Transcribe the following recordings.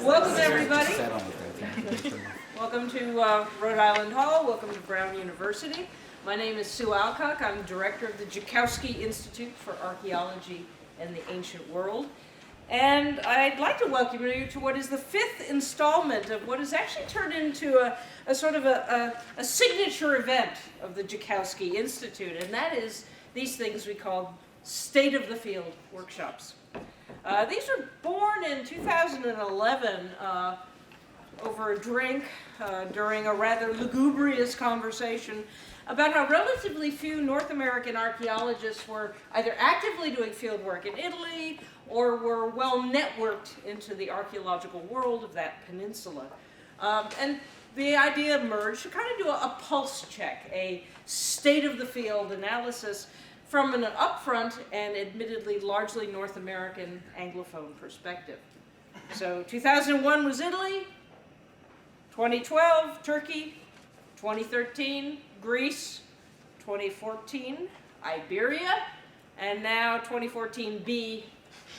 Welcome, everybody. Welcome to Rhode Island Hall. Welcome to Brown University. My name is Sue Alcock. I'm director of the Joukowsky Institute for Archaeology and the Ancient World. And I'd like to welcome you to what is the fifth installment of what has actually turned into a sort of a signature event of the Joukowsky Institute, and that is these things we call State of the Field workshops. These were born in 2011 over a drink during a rather lugubrious conversation about how relatively few North American archaeologists were either actively doing field work in Italy or were well networked into the archaeological world of that peninsula. And the idea emerged to kind of do a pulse check, a state of the field analysis from an upfront and admittedly largely North American Anglophone perspective. So 2001 was Italy, 2012 Turkey, 2013 Greece, 2014 Iberia, and now 2014B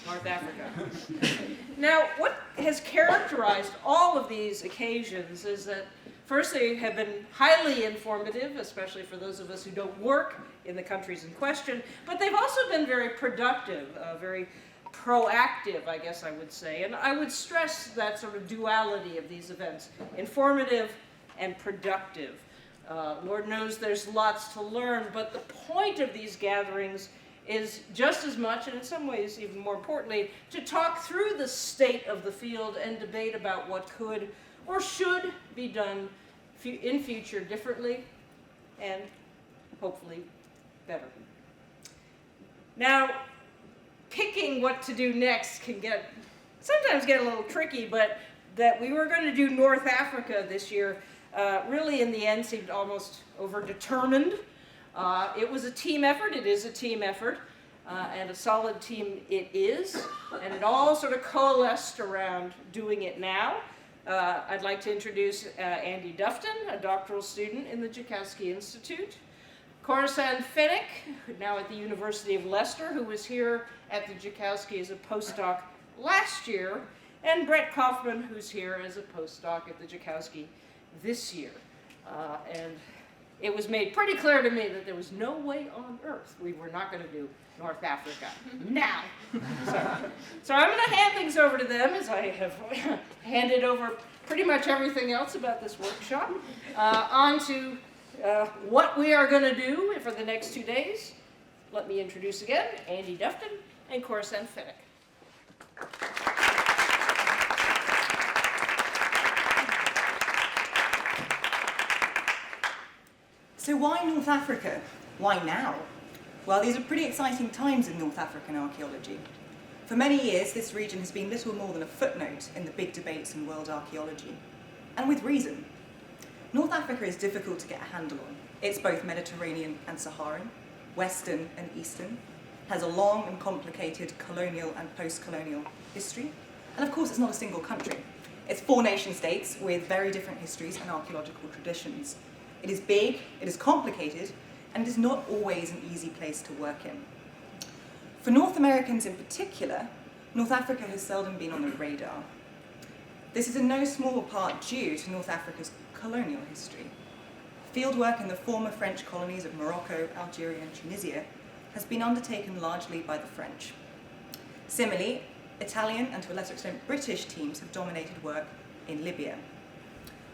North Africa. Now, what has characterized all of these occasions is that first, they have been highly informative, especially for those of us who don't work in the countries in question, but they've also been very productive, very proactive, I guess I would say. And I would stress that sort of duality of these events, informative and productive. Lord knows there's lots to learn, but the point of these gatherings is just as much, and in some ways even more importantly, to talk through the state of the field and debate about what could or should be done in future differently and hopefully better. Now, picking what to do next can sometimes get a little tricky, but that we were going to do North Africa this year really in the end seemed almost overdetermined. It was a team effort, it is a team effort, and a solid team it is, and it all sort of coalesced around doing it now. I'd like to introduce Andy Dufton, a doctoral student in the Joukowsky Institute, Corisande Fenwick, now at the University of Leicester, who was here at the Joukowsky as a postdoc last year, and Brett Kaufman, who's here as a postdoc at the Joukowsky this year. And it was made pretty clear to me that there was no way on earth we were not going to do North Africa now. So I'm going to hand things over to them, as I have handed over pretty much everything else about this workshop, on to what we are going to do for the next 2 days. Let me introduce again Andy Dufton and Corisande Fenwick. So why North Africa? Why now? Well, these are pretty exciting times in North African archaeology. For many years, this region has been little more than a footnote in the big debates in world archaeology. And with reason. North Africa is difficult to get a handle on. It's both Mediterranean and Saharan, Western and Eastern, has a long and complicated colonial and post-colonial history, and of course it's not a single country. It's 4 nation states with very different histories and archaeological traditions. It is big, it is complicated, and it is not always an easy place to work in. For North Americans in particular, North Africa has seldom been on the radar. This is in no small part due to North Africa's colonial history. Fieldwork in the former French colonies of Morocco, Algeria, and Tunisia has been undertaken largely by the French. Similarly, Italian and to a lesser extent British teams have dominated work in Libya.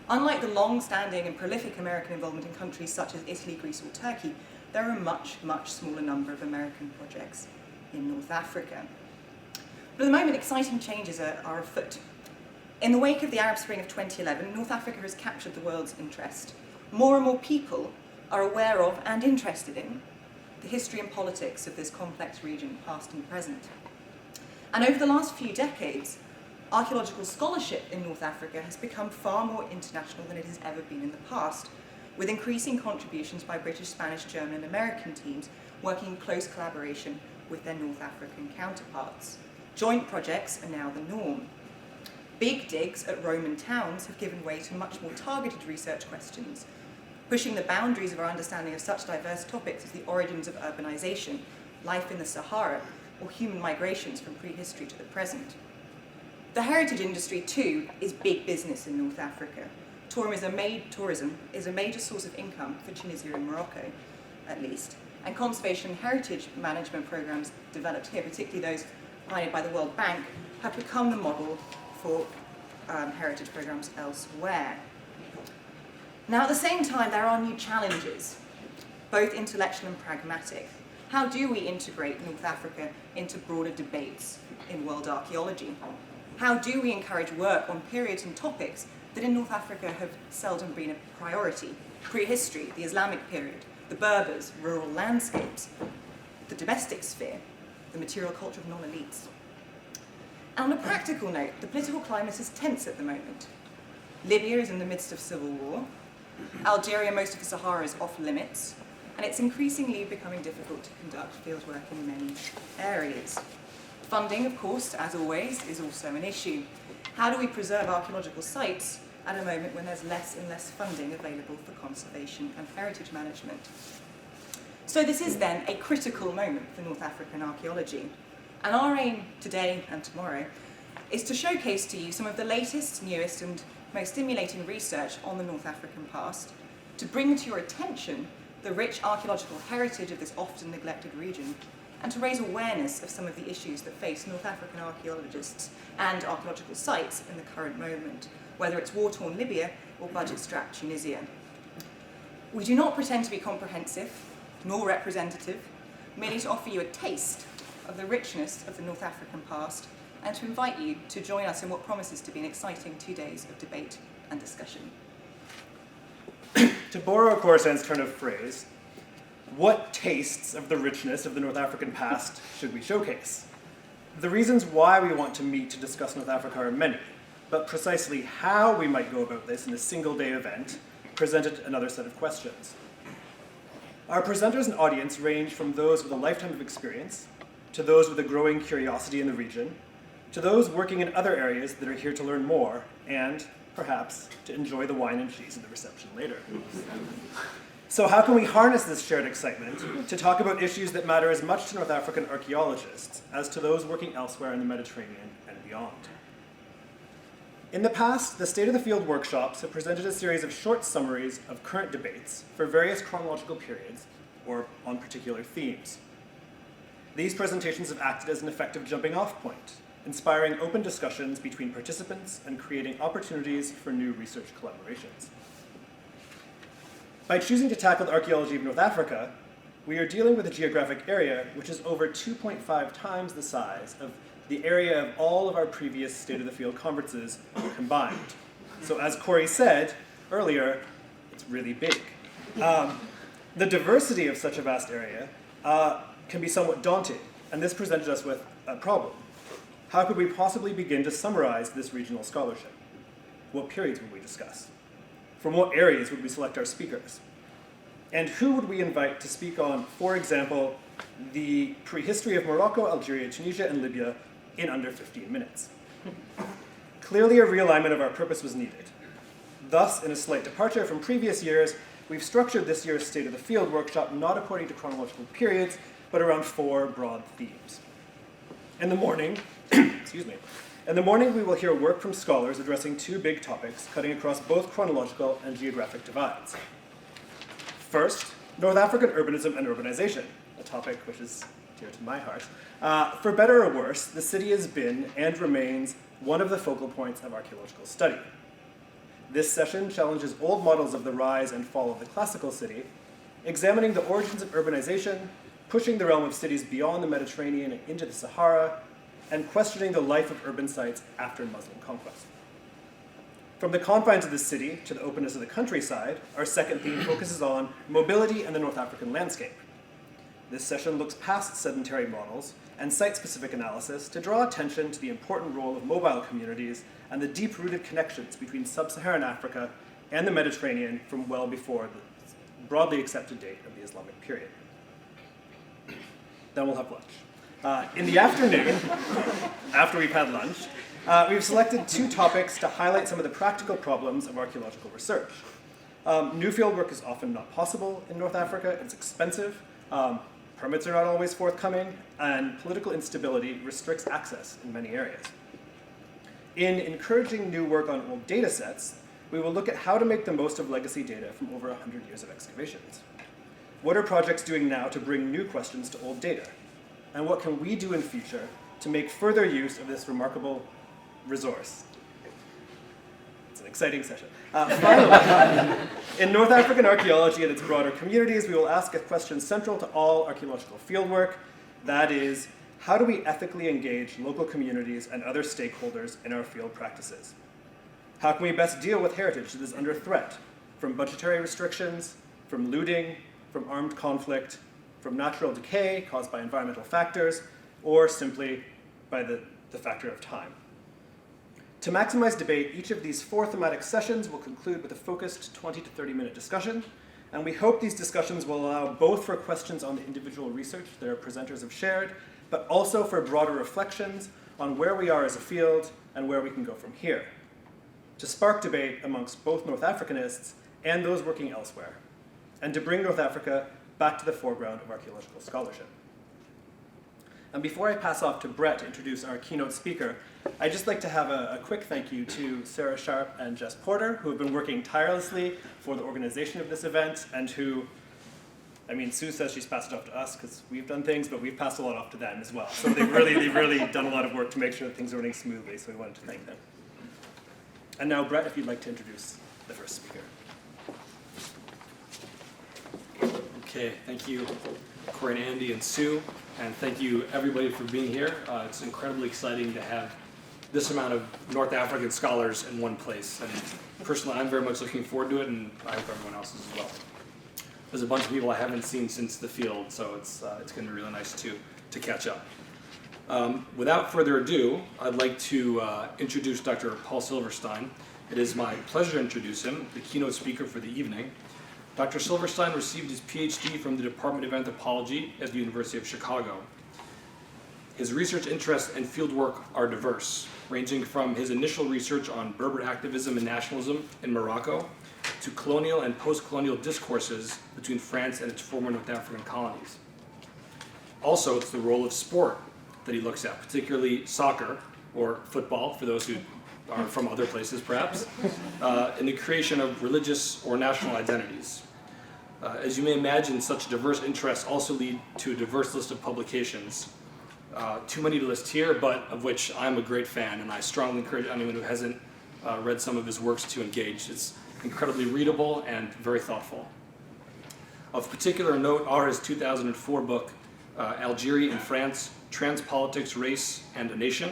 Unlike the long-standing and prolific American involvement in countries such as Italy, Greece, or Turkey, there are a much, much smaller number of American projects in North Africa. But at the moment, exciting changes are afoot. In the wake of the Arab Spring of 2011, North Africa has captured the world's interest. More and more people are aware of and interested in the history and politics of this complex region, past and present. And over the last few decades, archaeological scholarship in North Africa has become far more international than it has ever been in the past, with increasing contributions by British, Spanish, German, and American teams working in close collaboration with their North African counterparts. Joint projects are now the norm. Big digs at Roman towns have given way to much more targeted research questions, pushing the boundaries of our understanding of such diverse topics as the origins of urbanization, life in the Sahara, or human migrations from prehistory to the present. The heritage industry, too, is big business in North Africa. Tourism is a major source of income for Tunisia and Morocco, at least, and conservation and heritage management programs developed here, particularly those provided by the World Bank, have become the model for heritage programs elsewhere. Now, at the same time, there are new challenges, both intellectual and pragmatic. How do we integrate North Africa into broader debates in world archaeology? How do we encourage work on periods and topics that in North Africa have seldom been a priority? Prehistory, the Islamic period, the Berbers, rural landscapes, the domestic sphere, the material culture of non-elites. And on a practical note, the political climate is tense at the moment. Libya is in the midst of civil war. Algeria, most of the Sahara, is off limits. And it's increasingly becoming difficult to conduct fieldwork in many areas. Funding, of course, as always, is also an issue. How do we preserve archaeological sites at a moment when there's less and less funding available for conservation and heritage management? So this is then a critical moment for North African archaeology. And our aim today and tomorrow is to showcase to you some of the latest, newest and most stimulating research on the North African past, to bring to your attention the rich archaeological heritage of this often neglected region, and to raise awareness of some of the issues that face North African archaeologists and archaeological sites in the current moment, whether it's war-torn Libya or budget-strapped Tunisia. We do not pretend to be comprehensive, nor representative, merely to offer you a taste of the richness of the North African past, and to invite you to join us in what promises to be an exciting 2 days of debate and discussion. To borrow Corisande's turn of phrase, what tastes of the richness of the North African past should we showcase? The reasons why we want to meet to discuss North Africa are many, but precisely how we might go about this in a single-day event presented another set of questions. Our presenters and audience range from those with a lifetime of experience, to those with a growing curiosity in the region, to those working in other areas that are here to learn more, and, perhaps, to enjoy the wine and cheese at the reception later. So how can we harness this shared excitement to talk about issues that matter as much to North African archaeologists as to those working elsewhere in the Mediterranean and beyond? In the past, the State of the Field workshops have presented a series of short summaries of current debates for various chronological periods or on particular themes. These presentations have acted as an effective jumping-off point, inspiring open discussions between participants and creating opportunities for new research collaborations. By choosing to tackle the archaeology of North Africa, we are dealing with a geographic area which is over 2.5 times the size of the area of all of our previous State of the Field conferences combined. So as Corey said earlier, it's really big. The diversity of such a vast area can be somewhat daunting, and this presented us with a problem. How could we possibly begin to summarize this regional scholarship? What periods would we discuss? From what areas would we select our speakers? And who would we invite to speak on, for example, the prehistory of Morocco, Algeria, Tunisia, and Libya in under 15 minutes? Clearly, a realignment of our purpose was needed. Thus, in a slight departure from previous years, we've structured this year's State of the Field workshop not according to chronological periods, but around 4 broad themes. In the morning, we will hear work from scholars addressing 2 big topics cutting across both chronological and geographic divides. First, North African urbanism and urbanization, a topic which is dear to my heart. For better or worse, the city has been and remains one of the focal points of archaeological study. This session challenges old models of the rise and fall of the classical city, examining the origins of urbanization, pushing the realm of cities beyond the Mediterranean and into the Sahara, and questioning the life of urban sites after Muslim conquest. From the confines of the city to the openness of the countryside, our second theme focuses on mobility and the North African landscape. This session looks past sedentary models and site-specific analysis to draw attention to the important role of mobile communities and the deep-rooted connections between sub-Saharan Africa and the Mediterranean from well before the broadly accepted date of the Islamic period. Then we'll have lunch. In the afternoon, after we've had lunch, we've selected 2 topics to highlight some of the practical problems of archaeological research. New field work is often not possible in North Africa. It's expensive. Permits are not always forthcoming, and political instability restricts access in many areas. In encouraging new work on old data sets, we will look at how to make the most of legacy data from over 100 years of excavations. What are projects doing now to bring new questions to old data? And what can we do in future to make further use of this remarkable resource? It's an exciting session. Finally, in North African archaeology and its broader communities, we will ask a question central to all archaeological fieldwork. That is, how do we ethically engage local communities and other stakeholders in our field practices? How can we best deal with heritage that is under threat from budgetary restrictions, from looting, from armed conflict, from natural decay caused by environmental factors, or simply by the factor of time? To maximize debate, each of these 4 thematic sessions will conclude with a focused 20 to 30-minute discussion, and we hope these discussions will allow both for questions on the individual research that our presenters have shared, but also for broader reflections on where we are as a field and where we can go from here, to spark debate amongst both North Africanists and those working elsewhere, and to bring North Africa back to the foreground of archaeological scholarship. And before I pass off to Brett to introduce our keynote speaker, I'd just like to have a quick thank you to Sarah Sharp and Jess Porter, who have been working tirelessly for the organization of this event, and who, I mean, Sue says she's passed it off to us because we've done things, but we've passed a lot off to them as well. So they've really done a lot of work to make sure that things are running smoothly, so we wanted to thank them. And now, Brett, if you'd like to introduce the first speaker. Okay, thank you, Corey and Andy and Sue, and thank you everybody for being here. It's incredibly exciting to have this amount of North African scholars in one place, and personally I'm very much looking forward to it, and I hope everyone else is as well. There's a bunch of people I haven't seen since the field, so it's going to be really nice to catch up. Without further ado, I'd like to introduce Dr. Paul Silverstein. It is my pleasure to introduce him, the keynote speaker for the evening. Dr. Silverstein received his PhD from the Department of Anthropology at the University of Chicago. His research interests and fieldwork are diverse, ranging from his initial research on Berber activism and nationalism in Morocco to colonial and post-colonial discourses between France and its former North African colonies. Also, it's the role of sport that he looks at, particularly soccer, or football, for those who are from other places perhaps, in the creation of religious or national identities. As you may imagine, such diverse interests also lead to a diverse list of publications. Too many to list here, but of which I'm a great fan, and I strongly encourage anyone who hasn't read some of his works to engage. It's incredibly readable and very thoughtful. Of particular note are his 2004 book, Algeria and France, Transpolitics, Race, and a Nation,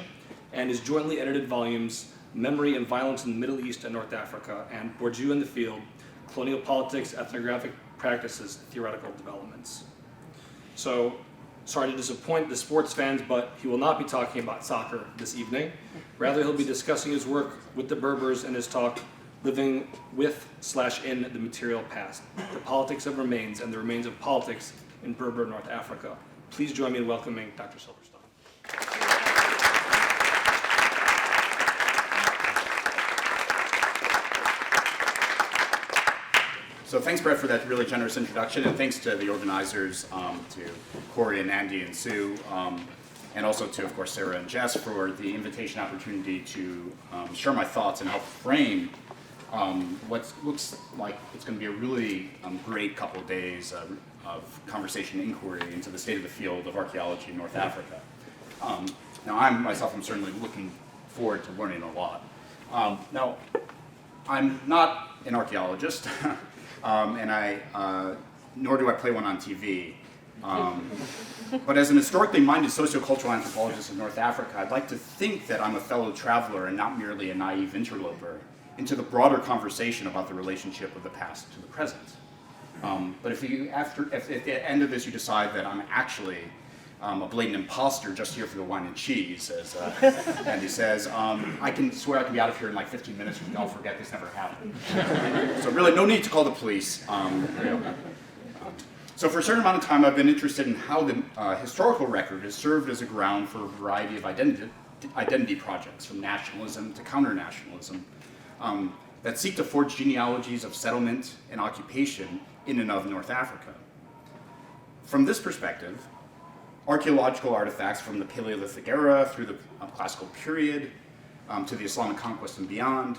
and his jointly edited volumes, Memory and Violence in the Middle East and North Africa, and Bourdieu in the Field, Colonial Politics, Ethnographic Practices, Theoretical Developments. So, sorry to disappoint the sports fans, but he will not be talking about soccer this evening. Rather, he'll be discussing his work with the Berbers in his talk, Living with/in the Material Past, the Politics of Remains and the Remains of Politics in Berber, North Africa. Please join me in welcoming Dr. Silverstein. So thanks, Brett, for that really generous introduction, and thanks to the organizers, to Corey and Andy and Sue, and also to, of course, Sarah and Jess for the invitation opportunity to share my thoughts and help frame what looks like it's going to be a really great couple of days of conversation inquiry into the state of the field of archaeology in North Africa. Now, I'm certainly looking forward to learning a lot. Now, I'm not an archaeologist. Nor do I play one on TV. But as an historically minded sociocultural anthropologist in North Africa, I'd like to think that I'm a fellow traveler and not merely a naive interloper into the broader conversation about the relationship of the past to the present. But if at the end of this you decide that I'm actually a blatant imposter just here for the wine and cheese, as Andy says, I can swear I can be out of here in like 15 minutes and I'll forget this never happened. So really, no need to call the police. So for a certain amount of time, I've been interested in how the historical record has served as a ground for a variety of identity projects, from nationalism to counter-nationalism, that seek to forge genealogies of settlement and occupation in and of North Africa. From this perspective, archaeological artifacts from the Paleolithic era through the classical period to the Islamic conquest and beyond,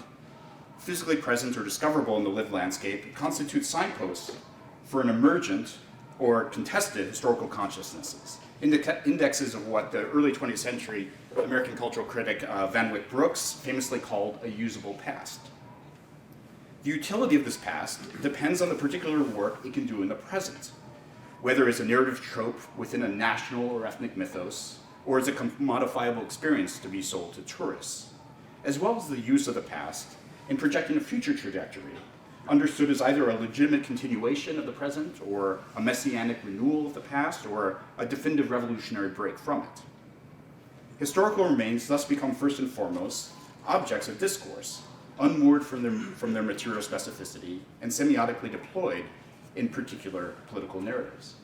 physically present or discoverable in the lived landscape, constitute signposts for an emergent or contested historical consciousnesses, indexes of what the early 20th century American cultural critic Fenwick Brooks famously called a usable past. The utility of this past depends on the particular work it can do in the present, whether as a narrative trope within a national or ethnic mythos, or as a commodifiable experience to be sold to tourists, as well as the use of the past in projecting a future trajectory, understood as either a legitimate continuation of the present, or a messianic renewal of the past, or a definitive revolutionary break from it. Historical remains thus become first and foremost objects of discourse, unmoored from their material specificity and semiotically deployed in particular political narratives.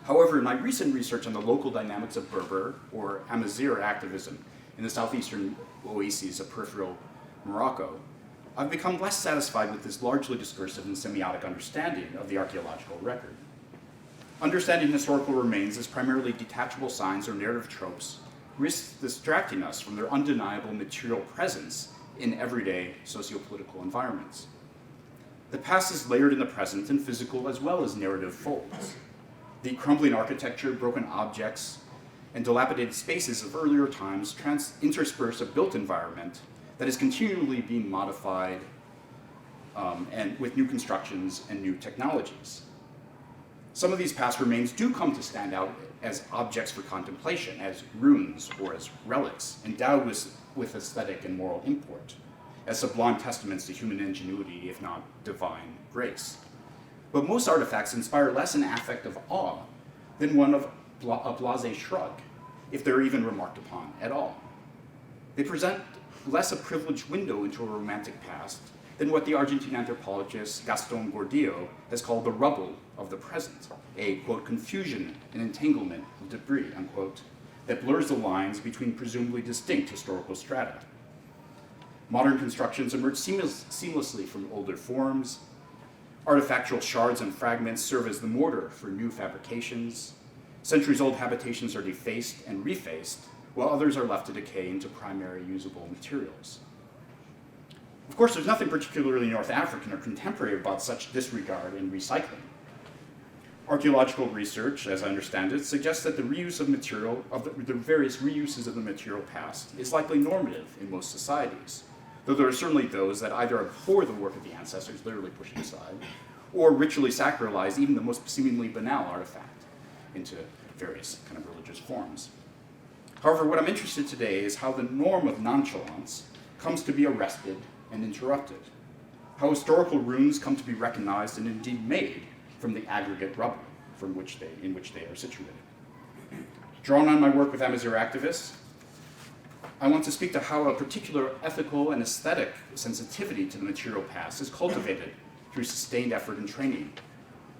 However, in my recent research on the local dynamics of Berber or Amazigh activism in the southeastern oases of peripheral Morocco, I've become less satisfied with this largely discursive and semiotic understanding of the archaeological record. Understanding historical remains as primarily detachable signs or narrative tropes risks distracting us from their undeniable material presence in everyday socio-political environments. The past is layered in the present in physical as well as narrative folds. The crumbling architecture, broken objects, and dilapidated spaces of earlier times intersperse a built environment that is continually being modified and with new constructions and new technologies. Some of these past remains do come to stand out as objects for contemplation, as ruins or as relics, endowed with aesthetic and moral import, as sublime testaments to human ingenuity, if not divine grace. But most artifacts inspire less an affect of awe than one of a blasé shrug, if they're even remarked upon at all. They present less a privileged window into a romantic past than what the Argentine anthropologist Gaston Gordillo has called the rubble of the present, a, quote, confusion and entanglement of debris, unquote, that blurs the lines between presumably distinct historical strata. Modern constructions emerge seamlessly from older forms. Artifactual shards and fragments serve as the mortar for new fabrications. Centuries-old habitations are defaced and refaced, while others are left to decay into primary usable materials. Of course, there's nothing particularly North African or contemporary about such disregard and recycling. Archaeological research, as I understand it, suggests that the reuse of material, the various reuses of the material past, is likely normative in most societies, though there are certainly those that either abhor the work of the ancestors, literally push it aside, or ritually sacralize even the most seemingly banal artifact into various kind of religious forms. However, what I'm interested in today is how the norm of nonchalance comes to be arrested and interrupted, how historical ruins come to be recognized and indeed made from the aggregate rubble in which they are situated. Drawing on my work with Amazigh activists, I want to speak to how a particular ethical and aesthetic sensitivity to the material past is cultivated through sustained effort and training,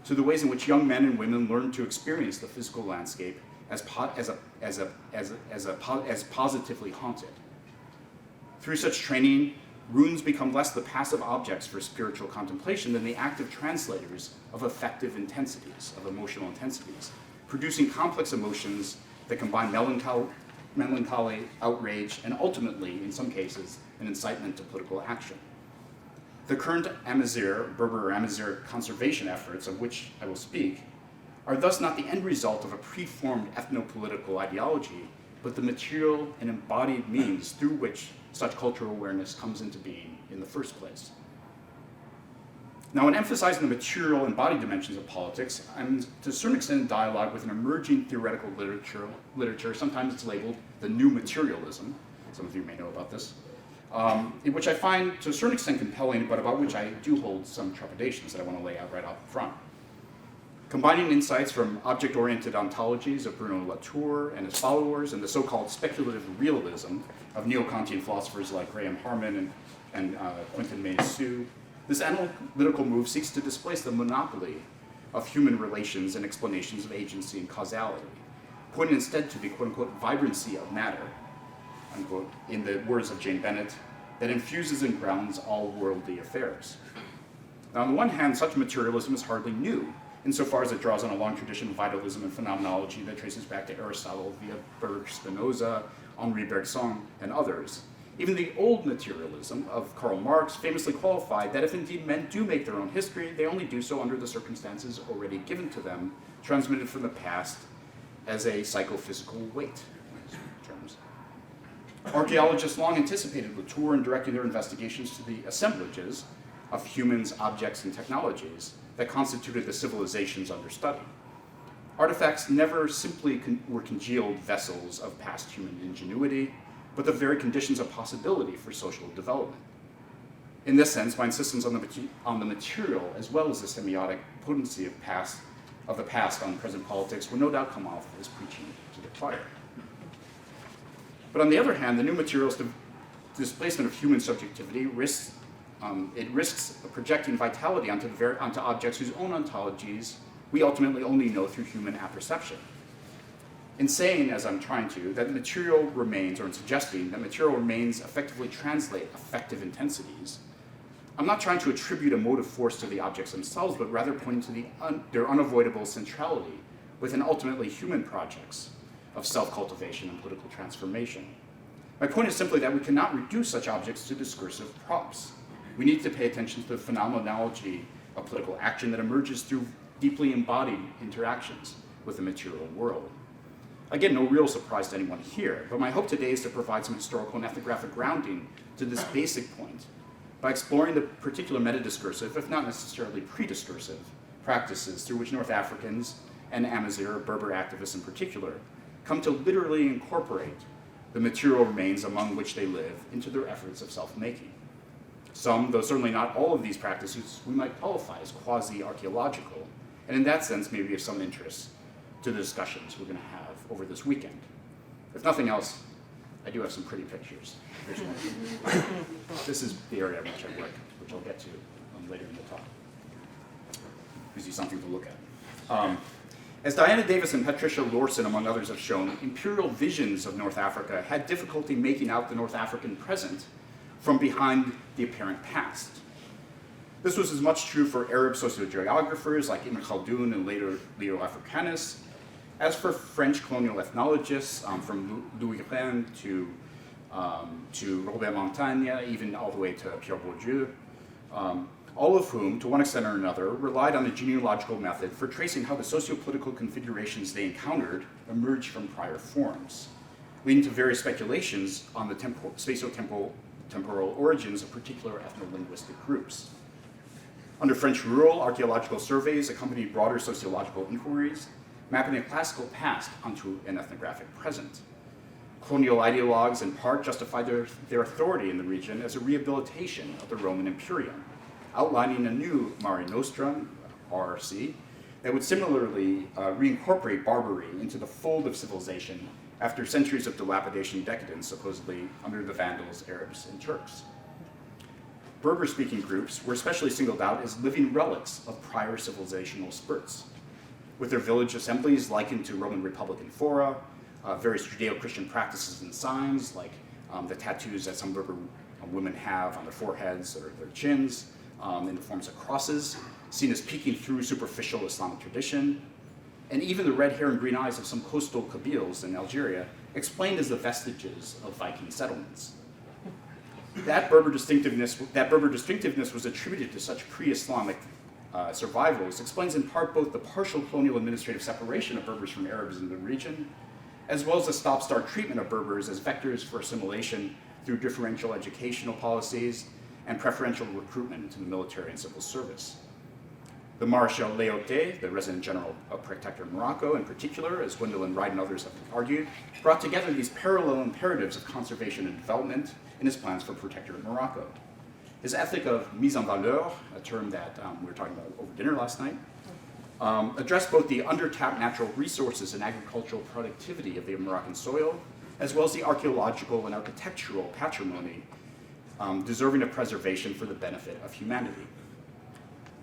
to the ways in which young men and women learn to experience the physical landscape as positively haunted. Through such training, ruins become less the passive objects for spiritual contemplation than the active translators of affective intensities, of emotional intensities, producing complex emotions that combine melancholy, outrage, and ultimately, in some cases, an incitement to political action. The current Berber or Amazigh conservation efforts, of which I will speak, are thus not the end result of a preformed ethno-political ideology, but the material and embodied means through which such cultural awareness comes into being in the first place. Now, in emphasizing the material and body dimensions of politics, I'm to a certain extent in dialogue with an emerging theoretical literature, sometimes it's labeled the new materialism, some of you may know about this, in which I find to a certain extent compelling, but about which I do hold some trepidations that I want to lay out right out front. Combining insights from object-oriented ontologies of Bruno Latour and his followers and the so-called speculative realism of neo-Kantian philosophers like Graham Harman and Quentin Meillassoux, this analytical move seeks to displace the monopoly of human relations and explanations of agency and causality, pointing instead to the quote-unquote vibrancy of matter, unquote, in the words of Jane Bennett, that infuses and grounds all worldly affairs. Now, on the one hand, such materialism is hardly new, insofar as it draws on a long tradition of vitalism and phenomenology that traces back to Aristotle via Spinoza, Henri Bergson, and others, Even the old materialism of Karl Marx famously qualified that if indeed men do make their own history, they only do so under the circumstances already given to them, transmitted from the past as a psychophysical weight. Terms. Archaeologists long anticipated Latour in directing their investigations to the assemblages of humans, objects, and technologies that constituted the civilizations under study. Artifacts never simply were congealed vessels of past human ingenuity, but the very conditions of possibility for social development. In this sense, my insistence on the material as well as the semiotic potency of the past on present politics will no doubt come off as preaching to the choir. But on the other hand, the new material's displacement of human subjectivity risks projecting vitality onto objects whose own ontologies we ultimately only know through human apperception. In saying, as I'm trying to, that material remains, or in suggesting that material remains effectively translate affective intensities, I'm not trying to attribute a motive force to the objects themselves, but rather pointing to their unavoidable centrality within ultimately human projects of self-cultivation and political transformation. My point is simply that we cannot reduce such objects to discursive props. We need to pay attention to the phenomenology of political action that emerges through deeply embodied interactions with the material world. Again, no real surprise to anyone here, but my hope today is to provide some historical and ethnographic grounding to this basic point by exploring the particular meta-discursive, if not necessarily pre-discursive, practices through which North Africans and Amazigh, Berber activists in particular, come to literally incorporate the material remains among which they live into their efforts of self-making. Some, though certainly not all of these practices, we might qualify as quasi-archaeological, and in that sense may be of some interest to the discussions we're going to have over this weekend. If nothing else, I do have some pretty pictures. This is the area in which I work, which I'll get to later in the talk. Gives you something to look at. As Diana Davis and Patricia Lorson, among others, have shown, imperial visions of North Africa had difficulty making out the North African present from behind the apparent past. This was as much true for Arab sociogeographers like Ibn Khaldun and later Leo Africanus, as for French colonial ethnologists, from Louis Rennes to Robert Montaigne, even all the way to Pierre Bourdieu, all of whom, to one extent or another, relied on the genealogical method for tracing how the socio-political configurations they encountered emerged from prior forms, leading to various speculations on the spatio-temporal origins of particular ethno-linguistic groups. Under French rural, archaeological surveys accompanied broader sociological inquiries, mapping a classical past onto an ethnographic present. Colonial ideologues in part justified their authority in the region as a rehabilitation of the Roman Imperium, outlining a new Mare Nostrum, RRC, that would similarly reincorporate Barbary into the fold of civilization after centuries of dilapidation and decadence, supposedly under the Vandals, Arabs, and Turks. Berber-speaking groups were especially singled out as living relics of prior civilizational spurts, with their village assemblies likened to Roman Republican fora, various Judeo-Christian practices and signs, like the tattoos that some Berber women have on their foreheads or their chins, in the forms of crosses, seen as peeking through superficial Islamic tradition, and even the red hair and green eyes of some coastal Kabyles in Algeria explained as the vestiges of Viking settlements. That Berber distinctiveness was attributed to such pre-Islamic survivals explains in part both the partial colonial administrative separation of Berbers from Arabs in the region, as well as the stop-start treatment of Berbers as vectors for assimilation through differential educational policies and preferential recruitment into the military and civil service. The Marshal Leoté, the resident general of Protectorate Morocco in particular, as Gwendolyn Wright and others have argued, brought together these parallel imperatives of conservation and development in his plans for Protectorate Morocco. His ethic of mise en valeur, a term that we were talking about over dinner last night, addressed both the undertapped natural resources and agricultural productivity of the Moroccan soil, as well as the archaeological and architectural patrimony deserving of preservation for the benefit of humanity.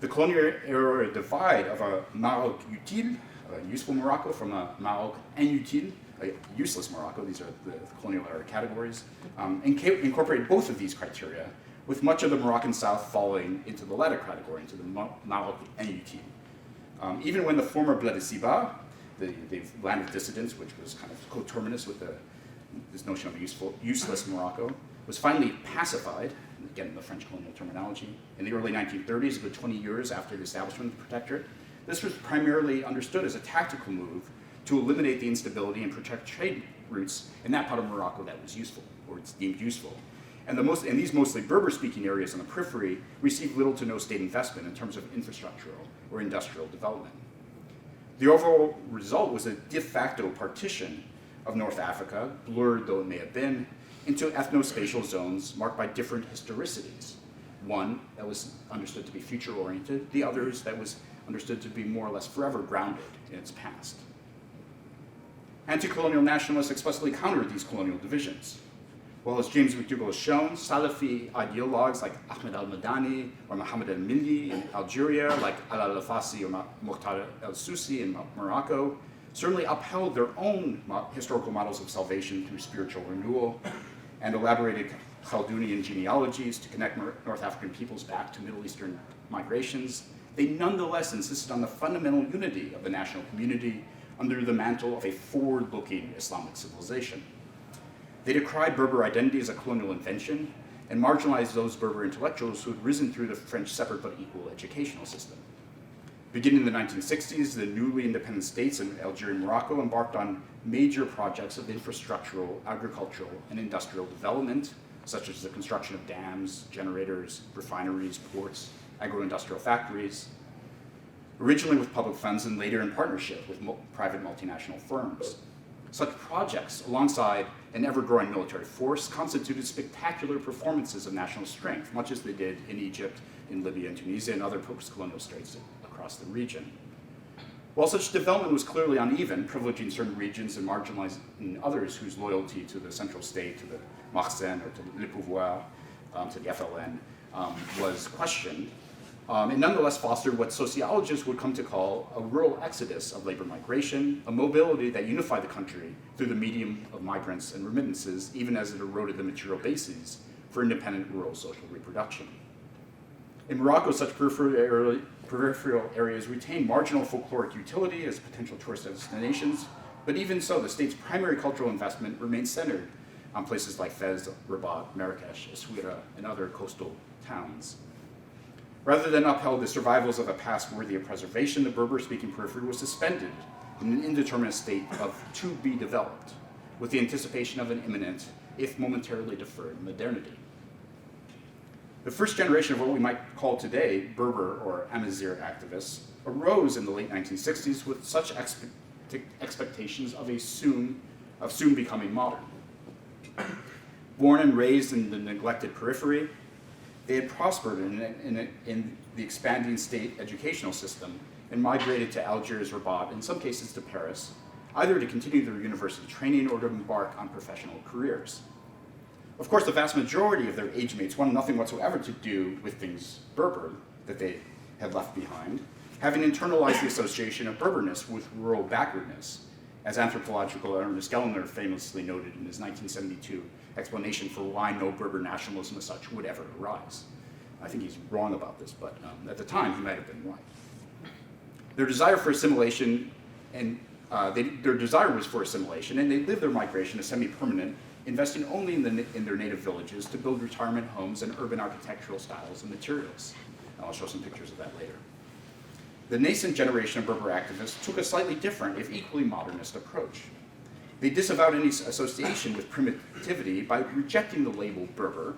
The colonial era divide of a Maroc utile, a useful Morocco, from a Maroc inutile, a useless Morocco, these are the colonial era categories, incorporate both of these criteria, with much of the Moroccan South falling into the latter category, into the Maroc inutile. Even when the former Bled Siba, the land of dissidents, which was kind of coterminous with this notion of useless Morocco, was finally pacified, again the French colonial terminology, in the early 1930s, a good 20 years after the establishment of the Protectorate. This was primarily understood as a tactical move to eliminate the instability and protect trade routes in that part of Morocco that was useful, or it's deemed useful. And these mostly Berber-speaking areas on the periphery received little to no state investment in terms of infrastructural or industrial development. The overall result was a de facto partition of North Africa, blurred though it may have been, into ethnospatial zones marked by different historicities. One that was understood to be future-oriented, the others that was understood to be more or less forever grounded in its past. Anti-colonial nationalists explicitly countered these colonial divisions. Well, as James McDougall has shown, Salafi ideologues like Ahmed al-Madani or Mohammed al-Milli in Algeria, like Ala al-Fassi or Mukhtar el-Susi in Morocco, certainly upheld their own historical models of salvation through spiritual renewal and elaborated Chaldean genealogies to connect North African peoples back to Middle Eastern migrations. They nonetheless insisted on the fundamental unity of the national community under the mantle of a forward-looking Islamic civilization. They decried Berber identity as a colonial invention and marginalized those Berber intellectuals who had risen through the French separate but equal educational system. Beginning in the 1960s, the newly independent states in Algeria and Morocco embarked on major projects of infrastructural, agricultural, and industrial development, such as the construction of dams, generators, refineries, ports, agro-industrial factories, originally with public funds and later in partnership with private multinational firms. Such projects, alongside an ever-growing military force, constituted spectacular performances of national strength, much as they did in Egypt, in Libya, and Tunisia, and other post-colonial states across the region. While such development was clearly uneven, privileging certain regions and marginalizing others whose loyalty to the central state, to the Mahsen or to Le Pouvoir, to the FLN, was questioned, it nonetheless fostered what sociologists would come to call a rural exodus of labor migration, a mobility that unified the country through the medium of migrants and remittances, even as it eroded the material bases for independent rural social reproduction. In Morocco, such peripheral areas retain marginal folkloric utility as potential tourist destinations, but even so, the state's primary cultural investment remains centered on places like Fez, Rabat, Marrakesh, Essaouira, and other coastal towns. Rather than upheld the survivals of a past worthy of preservation, the Berber-speaking periphery was suspended in an indeterminate state of to be developed, with the anticipation of an imminent, if momentarily deferred, modernity. The first generation of what we might call today Berber or Amazigh activists arose in the late 1960s with such expectations of soon becoming modern. Born and raised in the neglected periphery, they had prospered in the expanding state educational system and migrated to Algiers, Rabat, in some cases to Paris, either to continue their university training or to embark on professional careers. Of course, the vast majority of their age mates wanted nothing whatsoever to do with things Berber that they had left behind, having internalized the association of Berberness with rural backwardness, as anthropological Ernest Gellner famously noted in his 1972 explanation for why no Berber nationalism as such would ever arise. I think he's wrong about this, but at the time he might have been right. Their desire for assimilation, and their desire was for assimilation, and they lived their migration as semi-permanent, investing only in their native villages to build retirement homes and urban architectural styles and materials. And I'll show some pictures of that later. The nascent generation of Berber activists took a slightly different, if equally modernist, approach. They disavowed any association with primitivity by rejecting the label Berber,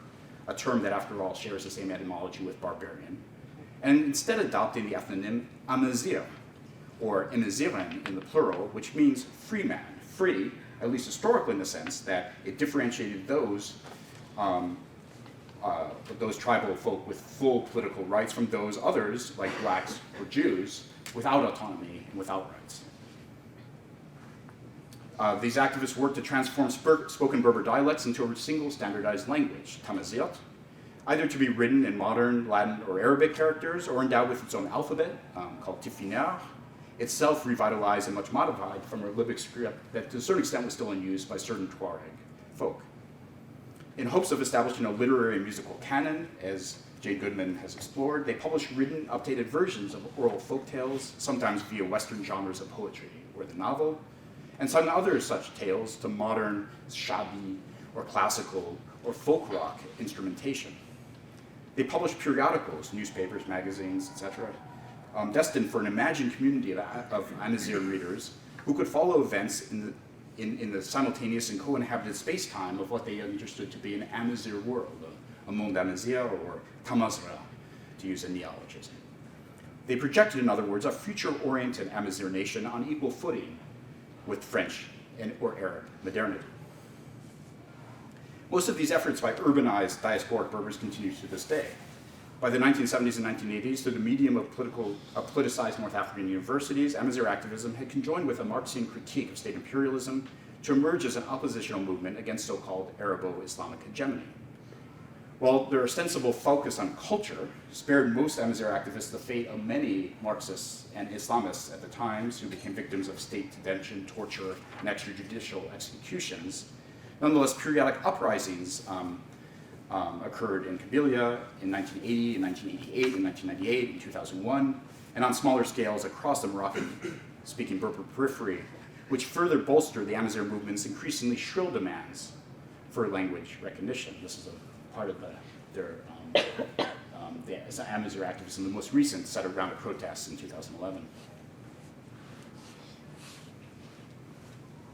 a term that, after all, shares the same etymology with barbarian, and instead adopting the ethnonym Amazigh, or Amaziren in the plural, which means free man, free, at least historically in the sense that it differentiated those tribal folk with full political rights from those others, like blacks or Jews, without autonomy and without rights. These activists worked to transform spoken Berber dialects into a single standardized language, Tamazight, either to be written in modern Latin or Arabic characters or endowed with its own alphabet, called Tifinagh, itself revitalized and much modified from a Libyc script that to a certain extent was still in use by certain Tuareg folk. In hopes of establishing a literary and musical canon, as Jay Goodman has explored, they published written, updated versions of oral folk tales, sometimes via Western genres of poetry or the novel, and sung other such tales to modern, shabi, or classical, or folk rock instrumentation. They published periodicals, newspapers, magazines, etc., destined for an imagined community of Amazigh readers who could follow events in the simultaneous and co-inhabited space-time of what they understood to be an Amazigh world, a monde amazigh, or Tamazra, to use a neologism. They projected, in other words, a future-oriented Amazigh nation on equal footing with French or Arab modernity. Most of these efforts by urbanized diasporic Berbers continue to this day. By the 1970s and 1980s, through the medium of politicized North African universities, Amazigh activism had conjoined with a Marxian critique of state imperialism to emerge as an oppositional movement against so-called Arabo-Islamic hegemony. While their ostensible focus on culture spared most Amazigh activists the fate of many Marxists and Islamists at the times who became victims of state detention, torture, and extrajudicial executions, nonetheless, periodic uprisings occurred in Kabylia in 1980, in 1988, in 1998, in 2001, and on smaller scales across the Moroccan-speaking Berber periphery, which further bolstered the Amazigh movement's increasingly shrill demands for language recognition. This is a part of the Amazigh activism, the most recent set of round of protests in 2011.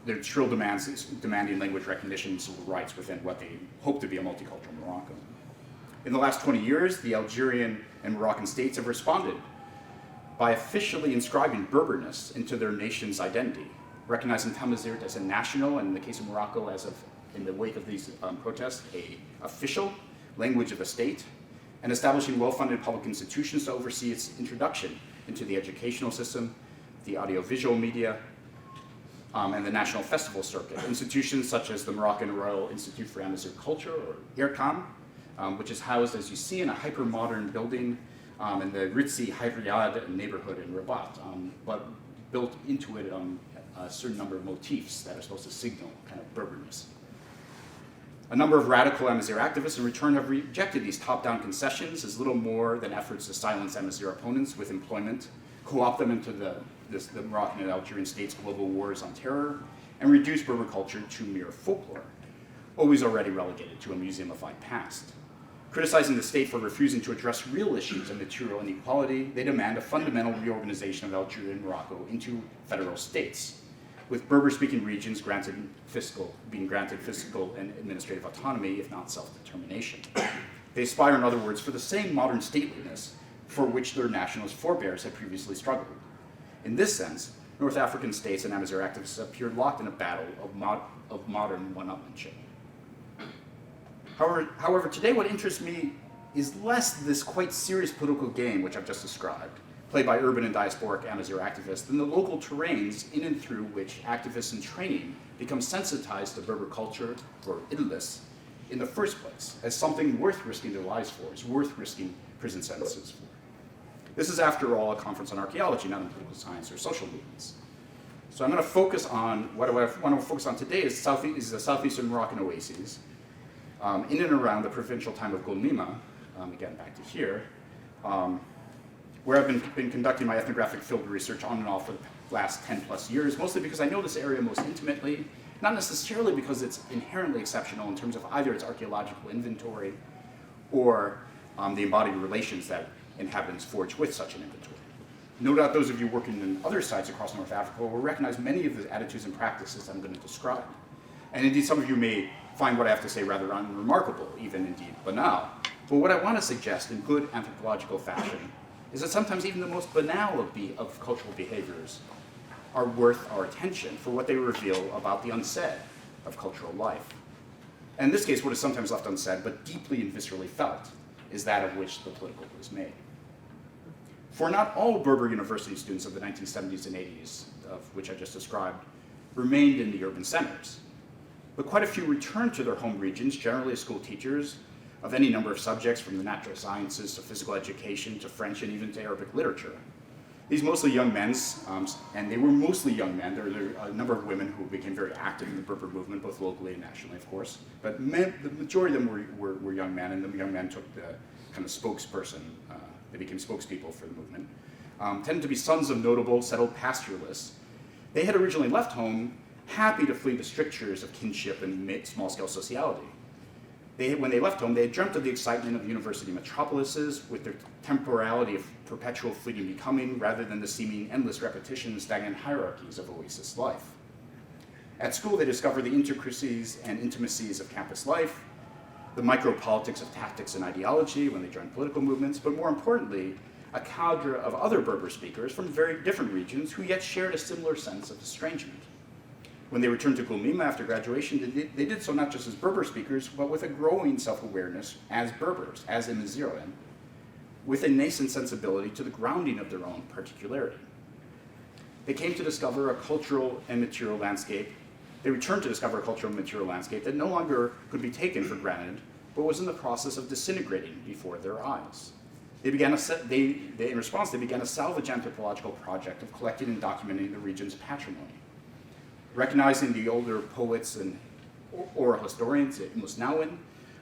Their shrill demands demanding language recognition and civil rights within what they hope to be a multicultural Morocco. In the last 20 years, the Algerian and Moroccan states have responded by officially inscribing Berberness into their nation's identity, recognizing Tamazight as a national, and in the case of Morocco, in the wake of these protests, a official language of the state, and establishing well-funded public institutions to oversee its introduction into the educational system, the audiovisual media, and the national festival circuit. Institutions such as the Moroccan Royal Institute for Amazigh Culture, or IRCAM, which is housed, as you see, in a hyper-modern building in the ritzy Riyadh neighborhood in Rabat, but built into it a certain number of motifs that are supposed to signal kind of Berberness. A number of radical Amazigh activists in return have rejected these top-down concessions as little more than efforts to silence Amazigh opponents with employment, co-opt them into the Moroccan and Algerian states' global wars on terror, and reduce Berber culture to mere folklore, always already relegated to a museumified past. Criticizing the state for refusing to address real issues of material inequality, they demand a fundamental reorganization of Algeria and Morocco into federal states, with Berber-speaking regions being granted fiscal and administrative autonomy, if not self-determination. They aspire, in other words, for the same modern stateliness for which their nationalist forebears had previously struggled. In this sense, North African states and Amazigh activists appear locked in a battle of modern one-upmanship. However, today what interests me is less this quite serious political game which I've just described, played by urban and diasporic Amazigh activists, than the local terrains in and through which activists in training become sensitized to Berber culture, or idlis, in the first place, as something worth risking their lives for, is worth risking prison sentences for. This is, after all, a conference on archaeology, not on political science or social movements. So I'm going to focus on, what I want to focus on today is the southeastern Moroccan oases, in and around the provincial town of Golnima, again back to here, where I've been conducting my ethnographic field research on and off for the last 10 plus years, mostly because I know this area most intimately, not necessarily because it's inherently exceptional in terms of either its archaeological inventory or the embodied relations that inhabitants forge with such an inventory. No doubt those of you working in other sites across North Africa will recognize many of the attitudes and practices I'm going to describe. And indeed, some of you may find what I have to say rather unremarkable, even indeed banal. But what I want to suggest in good anthropological fashion is that sometimes even the most banal of cultural behaviors are worth our attention for what they reveal about the unsaid of cultural life. And in this case, what is sometimes left unsaid, but deeply and viscerally felt, is that of which the political is made. For not all Berber university students of the 1970s and 80s, of which I just described, remained in the urban centers. But quite a few returned to their home regions, generally as school teachers, of any number of subjects from the natural sciences to physical education to French and even to Arabic literature. These mostly young men, and they were mostly young men. There are a number of women who became very active in the Berber movement, both locally and nationally, of course. But the majority of them were young men, and the young men took the kind of spokesperson. They became spokespeople for the movement. Tended to be sons of notable, settled pastoralists. They had originally left home, happy to flee the strictures of kinship and small-scale sociality. When they left home, they had dreamt of the excitement of university metropolises with their temporality of perpetual fleeting becoming rather than the seeming endless repetition and stagnant hierarchies of oasis life. At school, they discovered the intricacies and intimacies of campus life, the micropolitics of tactics and ideology when they joined political movements, but more importantly, a cadre of other Berber speakers from very different regions who yet shared a similar sense of estrangement. When they returned to Gulmima after graduation, they did so not just as Berber speakers, but with a growing self-awareness as Berbers, as Amaziran, with a nascent sensibility to the grounding of their own particularity. They came to discover a cultural and material landscape. They returned to discover a cultural and material landscape that no longer could be taken for granted, but was in the process of disintegrating before their eyes. In response, they began a salvage anthropological project of collecting and documenting the region's patrimony. Recognizing the older poets and oral historians at Musnawin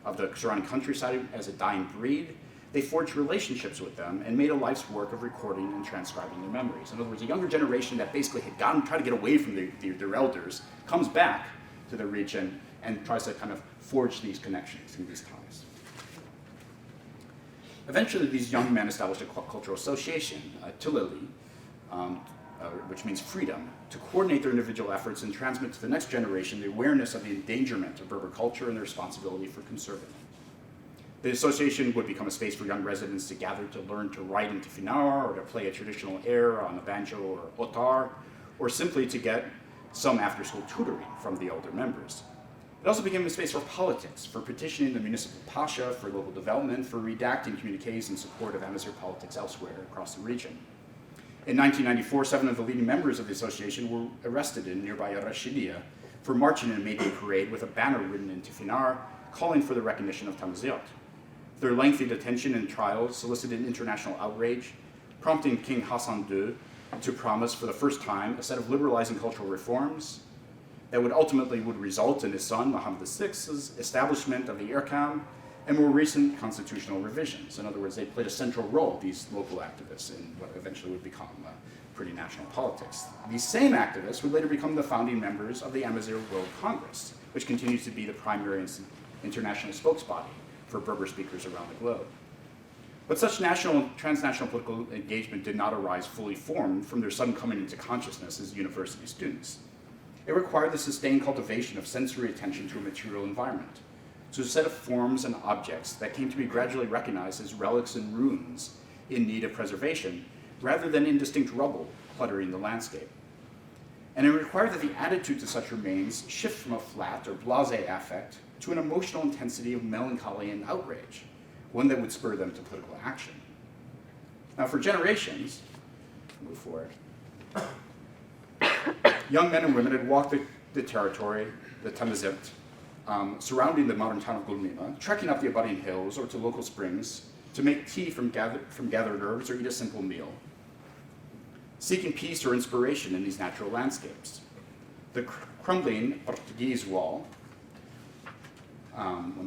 of the surrounding countryside as a dying breed, they forged relationships with them and made a life's work of recording and transcribing their memories. In other words, a younger generation that basically had tried to get away from their elders comes back to the region and tries to kind of forge these connections and these ties. Eventually, these young men established a cultural association, Tulali, which means freedom, to coordinate their individual efforts and transmit to the next generation the awareness of the endangerment of Berber culture and the responsibility for conserving it. The association would become a space for young residents to gather to learn to write in Tifinar or to play a traditional air on a banjo or otar, or simply to get some after-school tutoring from the older members. It also became a space for politics, for petitioning the municipal pasha, for local development, for redacting communiques in support of Amazigh politics elsewhere across the region. In 1994, 7 of the leading members of the association were arrested in nearby Rashidia for marching in a May Day parade with a banner written in Tifinar calling for the recognition of Tamazight. Their lengthy detention and trials solicited international outrage, prompting King Hassan II to promise for the first time a set of liberalizing cultural reforms that would ultimately result in his son, Muhammad VI's establishment of the Irkam and more recent constitutional revisions. In other words, they played a central role, these local activists, in what eventually would become pretty national politics. These same activists would later become the founding members of the Amazigh World Congress, which continues to be the primary international spokesbody for Berber speakers around the globe. But such national and transnational political engagement did not arise fully formed from their sudden coming into consciousness as university students. It required the sustained cultivation of sensory attention to a material environment, to a set of forms and objects that came to be gradually recognized as relics and ruins in need of preservation, rather than indistinct rubble cluttering the landscape. And it required that the attitude to such remains shift from a flat or blasé affect to an emotional intensity of melancholy and outrage, one that would spur them to political action. Now, for generations, move forward, young men and women had walked the territory, the Tamazight, surrounding the modern town of Gulmima, trekking up the abutting hills or to local springs to make tea from gathered herbs or eat a simple meal, seeking peace or inspiration in these natural landscapes. The crumbling Portuguese wall,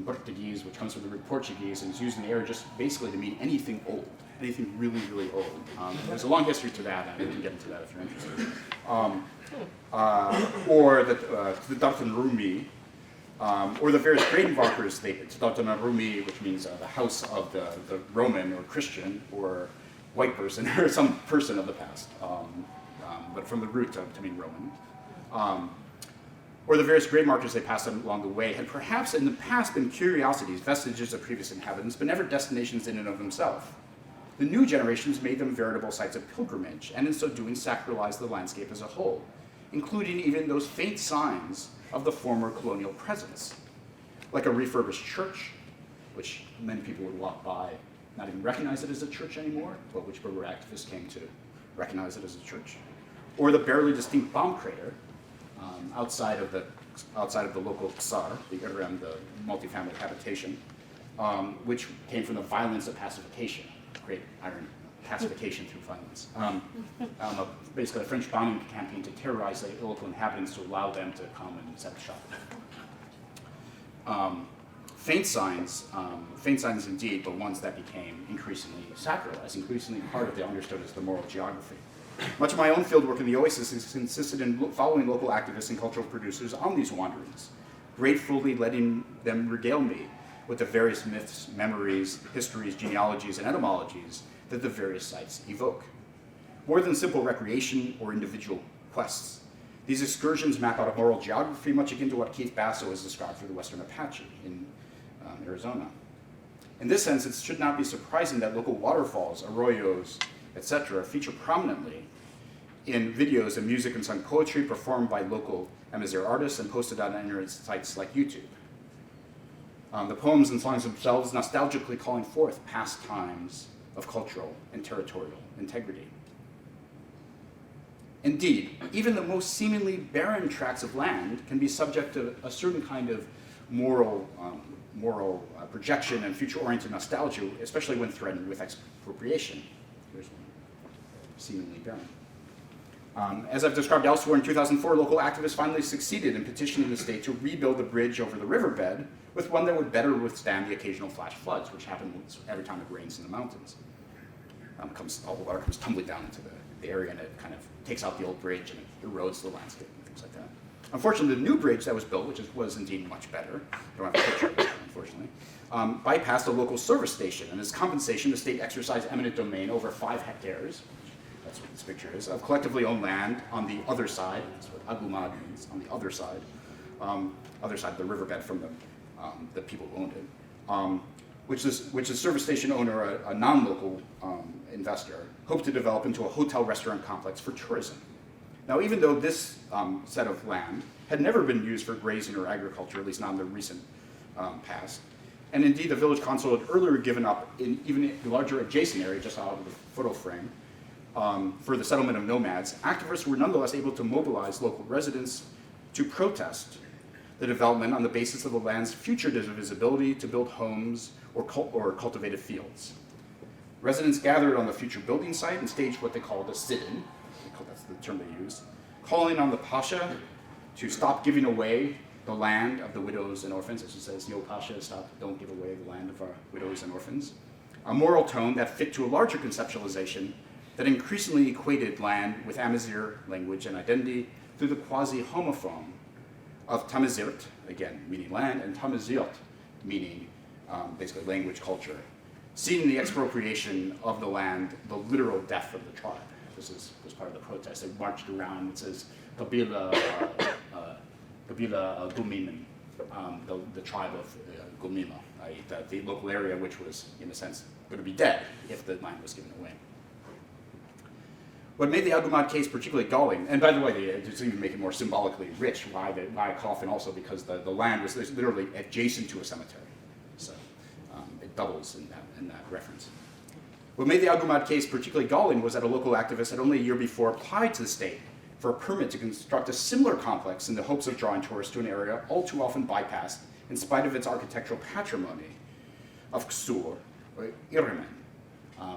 Portuguese, which comes from the root Portuguese and is used in the area just basically to mean anything old, anything really, really old. There's a long history to that, and I didn't get into that if you're interested. Or the Dufton Rumi, or the various grave markers, Dufton Rumi, which means the house of the Roman or Christian or white person or some person of the past, but from the root to mean Roman. Or the various grave markers they passed along the way had perhaps in the past been curiosities, vestiges of previous inhabitants, but never destinations in and of themselves. The new generations made them veritable sites of pilgrimage, and in so doing sacralized the landscape as a whole, including even those faint signs of the former colonial presence, like a refurbished church, which many people would walk by, not even recognize it as a church anymore, but which Berber activists came to recognize it as a church, or the barely distinct bomb crater outside of the local Ksar, the Urbanism, the multifamily habitation, which came from the violence of pacification, great irony, pacification through violence. Basically a French bombing campaign to terrorize the local inhabitants to allow them to come and set shop. Faint signs indeed, but ones that became increasingly sacralized, increasingly part of the understood as the moral geography. Much of my own fieldwork in the Oasis has consisted in following local activists and cultural producers on these wanderings, gratefully letting them regale me with the various myths, memories, histories, genealogies, and etymologies that the various sites evoke. More than simple recreation or individual quests, these excursions map out a moral geography much akin to what Keith Basso has described for the Western Apache in Arizona. In this sense, it should not be surprising that local waterfalls, arroyos, etc. feature prominently in videos of music and sung poetry performed by local Amazigh artists and posted on internet sites like YouTube. The poems and songs themselves nostalgically calling forth past times of cultural and territorial integrity. Indeed, even the most seemingly barren tracts of land can be subject to a certain kind of moral projection and future-oriented nostalgia, especially when threatened with expropriation. Here's one, seemingly barren. As I've described elsewhere, in 2004, local activists finally succeeded in petitioning the state to rebuild the bridge over the riverbed with one that would better withstand the occasional flash floods, which happen every time it rains in the mountains. All the water comes tumbling down into the area, and it kind of takes out the old bridge and it erodes the landscape and things like that. Unfortunately, the new bridge that was built, which was indeed much better, I don't have a picture of it, unfortunately, bypassed a local service station, and as compensation, the state exercised eminent domain over 5 hectares, that's what this picture is, of collectively owned land on the other side, that's what agumad means, on the other side of the riverbed from the people who owned it, which the service station owner, a non-local investor, hoped to develop into a hotel-restaurant complex for tourism. Now, even though this set of land had never been used for grazing or agriculture, at least not in the recent past, and indeed the village council had earlier given up in even a larger adjacent area just out of the photo frame for the settlement of nomads, activists were nonetheless able to mobilize local residents to protest the development on the basis of the land's future divisibility to build homes or cultivated fields. Residents gathered on the future building site and staged what they called a sit-in, that's the term they used, calling on the Pasha to stop giving away the land of the widows and orphans, as it says, Yo Pasha, stop, don't give away the land of our widows and orphans. A moral tone that fit to a larger conceptualization that increasingly equated land with Amazigh language and identity through the quasi-homophone of Tamazirt, again, meaning land, and Tamazirt, meaning basically language, culture, seeing the expropriation of the land, the literal death of the tribe. This was part of the protest. They marched around, it says, Kabila Gumiman, the tribe of Gumima, i.e. the local area which was, in a sense, going to be dead if the land was given away. What made the Agumad case particularly galling, and by the way, to even make it more symbolically rich, why a coffin also, because the land was literally adjacent to a cemetery. So it doubles in that reference. What made the Agumad case particularly galling was that a local activist had only a year before applied to the state for a permit to construct a similar complex in the hopes of drawing tourists to an area all too often bypassed in spite of its architectural patrimony of Ksur or Irmen.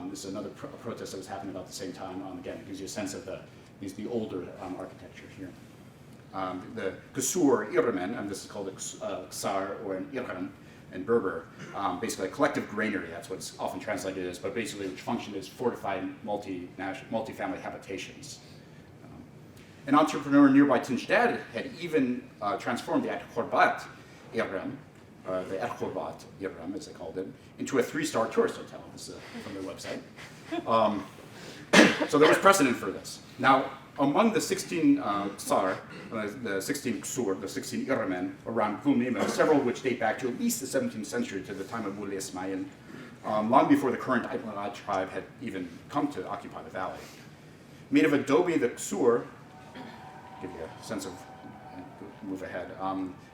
This is another protest that was happening about the same time. Again, it gives you a sense of the older architecture here. The Ksur Irmen, and this is called a Ksar or an Irem in Berber, basically a collective granary, that's what's often translated as, but basically which functioned as fortified multi-family habitations. An entrepreneur nearby Tinjdad had even transformed the At-Khorbat Irem, the At-Khorbat Irem, as they called it, into a 3-star tourist hotel. This is from their website. So there was precedent for this. Now, among the 16 Tsar, the 16 Ksur, the 16 Iremen around Gumima, several of which date back to at least the 17th century, to the time of Muley Ismail, long before the current Aytmalad tribe had even come to occupy the valley. Made of adobe, the Ksur, give you a sense of, move ahead,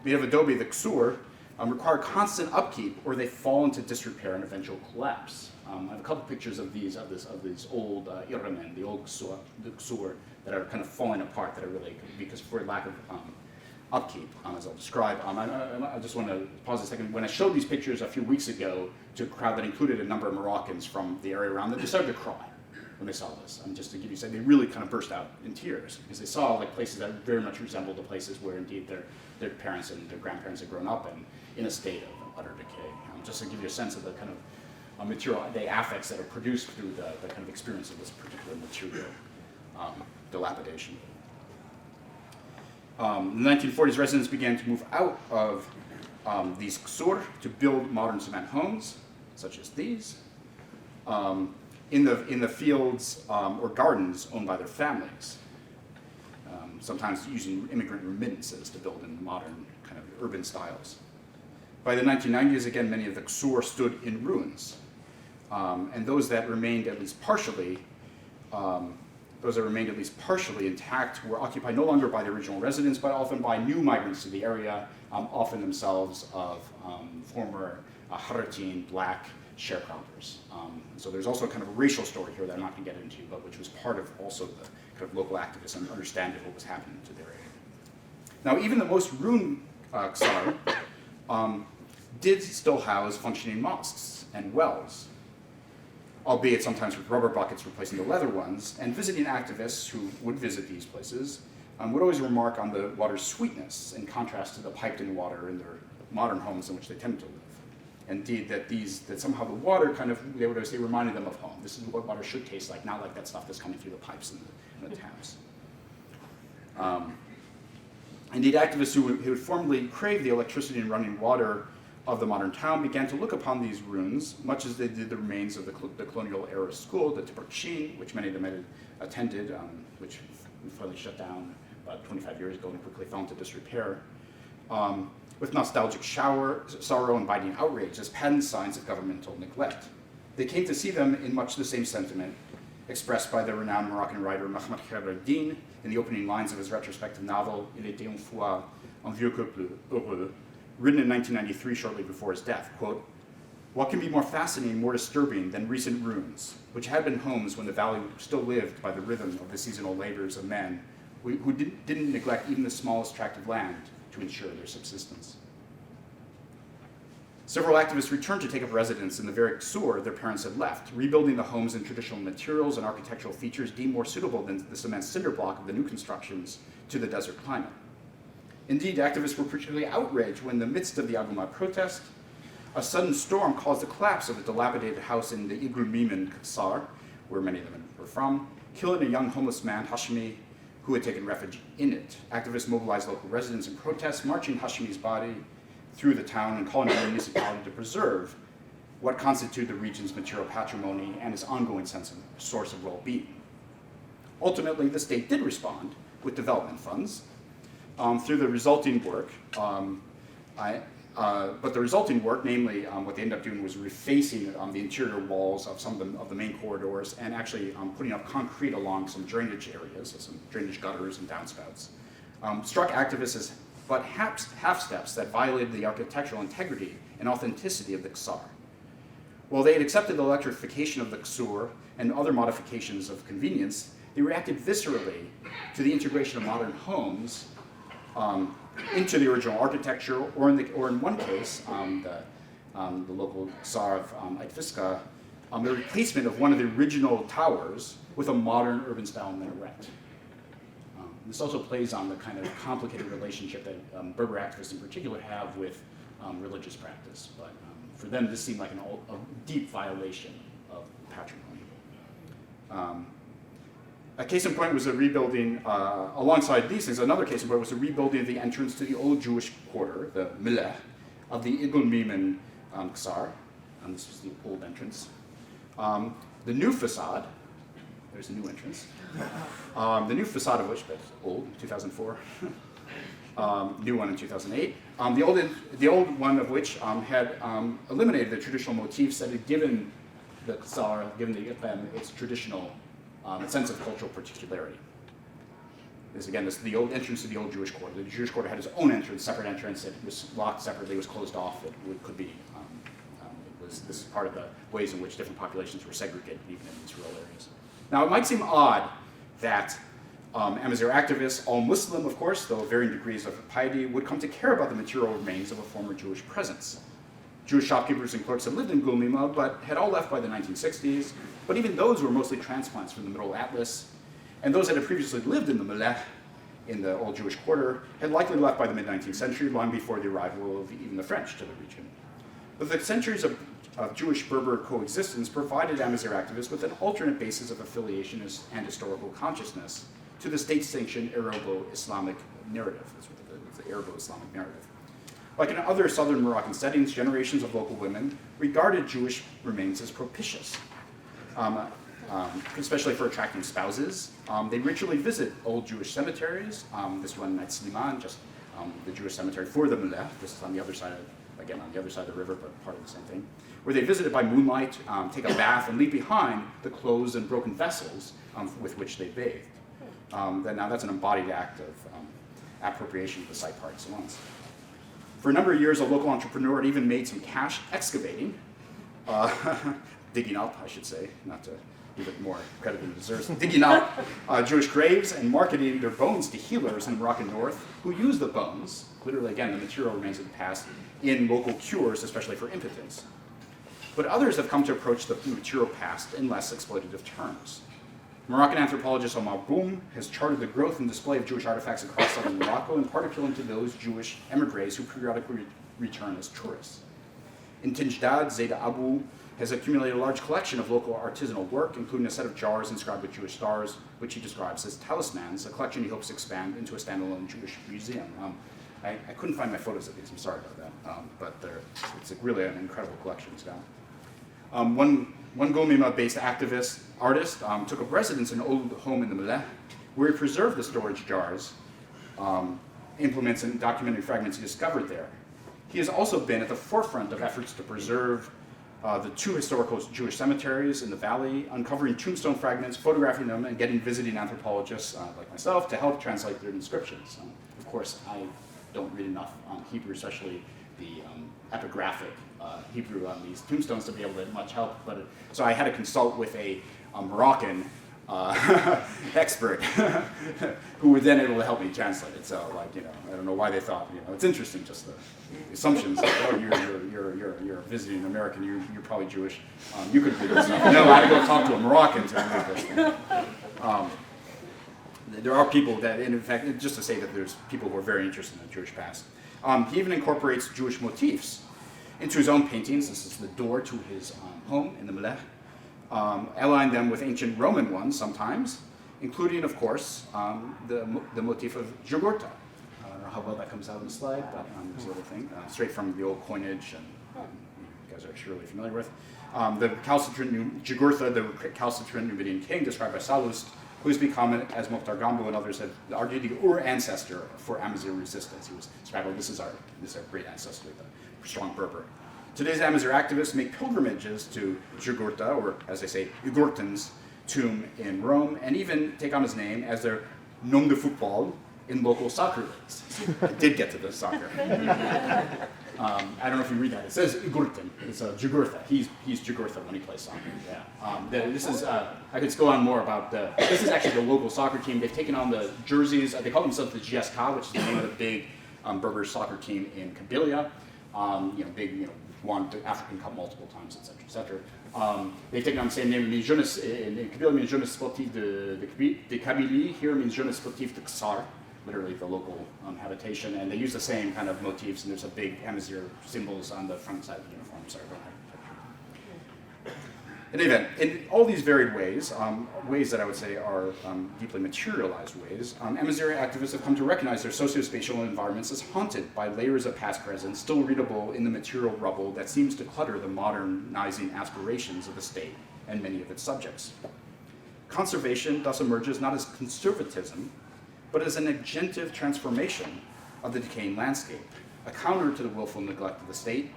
made of adobe, the Ksur require constant upkeep or they fall into disrepair and eventual collapse. I have a couple pictures of these old Iremen, the old Ksur, that are kind of falling apart, that are really, because for lack of upkeep, as I'll describe. I just want to pause a second. When I showed these pictures a few weeks ago to a crowd that included a number of Moroccans from the area around them, they started to cry when they saw this. Just to give you a sense, they really kind of burst out in tears because they saw like places that very much resembled the places where indeed their parents and their grandparents had grown up in a state of utter decay. Just to give you a sense of the kind of material, the affects that are produced through the kind of experience of this particular material dilapidation. In the 1940s, residents began to move out of these ksur to build modern cement homes, such as these, in the fields or gardens owned by their families, sometimes using immigrant remittances to build in modern kind of urban styles. By the 1990s, again, many of the ksur stood in ruins, and those that remained at least partially intact were occupied no longer by the original residents, but often by new migrants to the area, often themselves of former Haratin black sharecroppers. So there's also kind of a racial story here that I'm not going to get into, but which was part of also the kind of local activism and understanding what was happening to their area. Now, even the most ruined ksar did still house functioning mosques and wells, albeit sometimes with rubber buckets replacing the leather ones, and visiting activists who would visit these places would always remark on the water's sweetness in contrast to the piped-in water in their modern homes in which they tend to live. Indeed, that somehow the water kind of, they would always say, reminded them of home. This is what water should taste like, not like that stuff that's coming through the pipes in the taps. Indeed, activists who would formerly crave the electricity and running water of the modern town began to look upon these ruins, much as they did the remains of the colonial era school, the Tiburchin, which many of them had attended, which finally shut down about 25 years ago and quickly fell into disrepair, with nostalgic sorrow and biting outrage as patent signs of governmental neglect. They came to see them in much the same sentiment expressed by the renowned Moroccan writer Mahmoud Khairuddin in the opening lines of his retrospective novel, Il était une fois un vieux couple heureux, written in 1993, shortly before his death. Quote, "What can be more fascinating, more disturbing than recent ruins, which had been homes when the valley still lived by the rhythm of the seasonal labors of men who didn't neglect even the smallest tract of land to ensure their subsistence." Several activists returned to take up residence in the very ksur their parents had left, rebuilding the homes in traditional materials and architectural features deemed more suitable than the cement cinder block of the new constructions to the desert climate. Indeed, activists were particularly outraged when, in the midst of the Aguma protest, a sudden storm caused the collapse of a dilapidated house in the Igrumimen ksar, where many of them were from, killing a young homeless man, Hashimi, who had taken refuge in it. Activists mobilized local residents in protest, marching Hashimi's body through the town and calling on the municipality to preserve what constituted the region's material patrimony and its ongoing source of well-being. Ultimately, the state did respond with development funds through the resulting work. But the resulting work, namely what they ended up doing was refacing the interior walls of some of the main corridors and actually putting up concrete along some drainage areas, so some drainage gutters and downspouts, struck activists as but half steps that violated the architectural integrity and authenticity of the ksar. While they had accepted the electrification of the ksur and other modifications of convenience, they reacted viscerally to the integration of modern homes into the original architecture, or in one case, the local ksar of Aitfiska, the replacement of one of the original towers with a modern urban-style minaret. This also plays on the kind of complicated relationship that Berber activists in particular have with religious practice. But for them, this seemed like a deep violation of patrimony. A case in point was a rebuilding, alongside these things, another case in point was a rebuilding of the entrance to the old Jewish quarter, the Mileh, of the Igul ksar. This was the old entrance. The new facade, there's a new entrance. The new facade of which, that's old, 2004. New one in 2008. The old one of which had eliminated the traditional motifs that had given the ksar, given the Iqbem, its traditional sense of cultural particularity. This is the old entrance to the old Jewish quarter. The Jewish quarter had its own entrance, separate entrance. It was locked separately, was closed off. This is part of the ways in which different populations were segregated, even in these rural areas. Now, it might seem odd that Amazigh activists, all Muslim, of course, though varying degrees of piety, would come to care about the material remains of a former Jewish presence. Jewish shopkeepers and clerks had lived in Gulmima, but had all left by the 1960s. But even those were mostly transplants from the Middle Atlas. And those that had previously lived in the Mileh, in the old Jewish quarter, had likely left by the mid-19th century, long before the arrival of even the French to the region. But the centuries of Jewish-Berber coexistence provided Amazigh activists with an alternate basis of affiliation and historical consciousness to the state-sanctioned Arabo-Islamic narrative. That's what the Arabo-Islamic narrative. Like in other southern Moroccan settings, generations of local women regarded Jewish remains as propitious, especially for attracting spouses. They ritually visit old Jewish cemeteries. This one at Sliman, just the Jewish cemetery for the Melech. This is on the other side of, again, on the other side of the river, but part of the same thing. Where they visited by moonlight, take a bath, and leave behind the clothes and broken vessels with which they bathed. Now that's an embodied act of appropriation of the site parts at once. For a number of years, a local entrepreneur had even made some cash excavating, digging up, I should say, not to give it more credit than it deserves, digging up Jewish graves and marketing their bones to healers in the Moroccan north who use the bones, literally again, the material remains of the past, in local cures, especially for impotence. But others have come to approach the material past in less exploitative terms. Moroccan anthropologist Omar Boum has charted the growth and display of Jewish artifacts across southern Morocco, in part appealing to those Jewish emigres who periodically return as tourists. In Tinjdad, Zayda Abu has accumulated a large collection of local artisanal work, including a set of jars inscribed with Jewish stars, which he describes as talismans, a collection he hopes to expand into a standalone Jewish museum. I couldn't find my photos of these, I'm sorry about that, but it's really an incredible collection he's got. One Gomima-based activist, artist, took up residence in an old home in the Melech, where he preserved the storage jars, implements, and documented fragments he discovered there. He has also been at the forefront of efforts to preserve the two historical Jewish cemeteries in the valley, uncovering tombstone fragments, photographing them, and getting visiting anthropologists like myself to help translate their inscriptions. Of course, I don't read enough Hebrew, especially the epigraphic Hebrew on these tombstones to be able to get much help. So I had to consult with a Moroccan expert who were then able to help me translate it. So, I don't know why they thought, it's interesting, just the assumptions. Like, oh, you're a visiting American, you're probably Jewish. You could do this. No, I had to go talk to a Moroccan to read this. There are people that, and in fact, just to say that there's people who are very interested in the Jewish past. He even incorporates Jewish motifs into his own paintings. This is the door to his home in the Melech. Align them with ancient Roman ones sometimes, including, of course, the motif of Jugurtha. I don't know how well that comes out on the slide, but there's a little thing, straight from the old coinage, and you guys are surely familiar with. The recalcitrant Jugurtha, the recalcitrant Numidian king, described by Sallust, who's become, as Mokhtar Gambo and others have argued, the ancestor for Amazigh resistance. He was described, this is our great ancestor, the strong Berber. Today's Amazigh activists make pilgrimages to Jugurtha, or as they say, Jugurthan's tomb in Rome, and even take on his name as their nom de football in local soccer leagues. I did get to the soccer. I don't know if you read that. It says Jugurthan. It's Jugurtha. He's Jugurtha when he plays soccer. Yeah. This is. I could go on more about the. This is actually the local soccer team. They've taken on the jerseys. They call themselves the GSK, which is the name of the big Berber soccer team in Kabylia. Big. Won the African Cup multiple times, etc., etc. They've taken on the same name. In Kabylia means Jeunesse Sportive de Kabylie. Here means Jeunesse Sportive de Ksar, literally the local habitation, and they use the same kind of motifs. And there's a big Amazigh symbols on the front side of the uniform. Sorry about that. In any event, in all these varied ways, ways that I would say are deeply materialized ways, Amazigh activists have come to recognize their socio-spatial environments as haunted by layers of past presence still readable in the material rubble that seems to clutter the modernizing aspirations of the state and many of its subjects. Conservation thus emerges not as conservatism, but as an agentive transformation of the decaying landscape, a counter to the willful neglect of the state,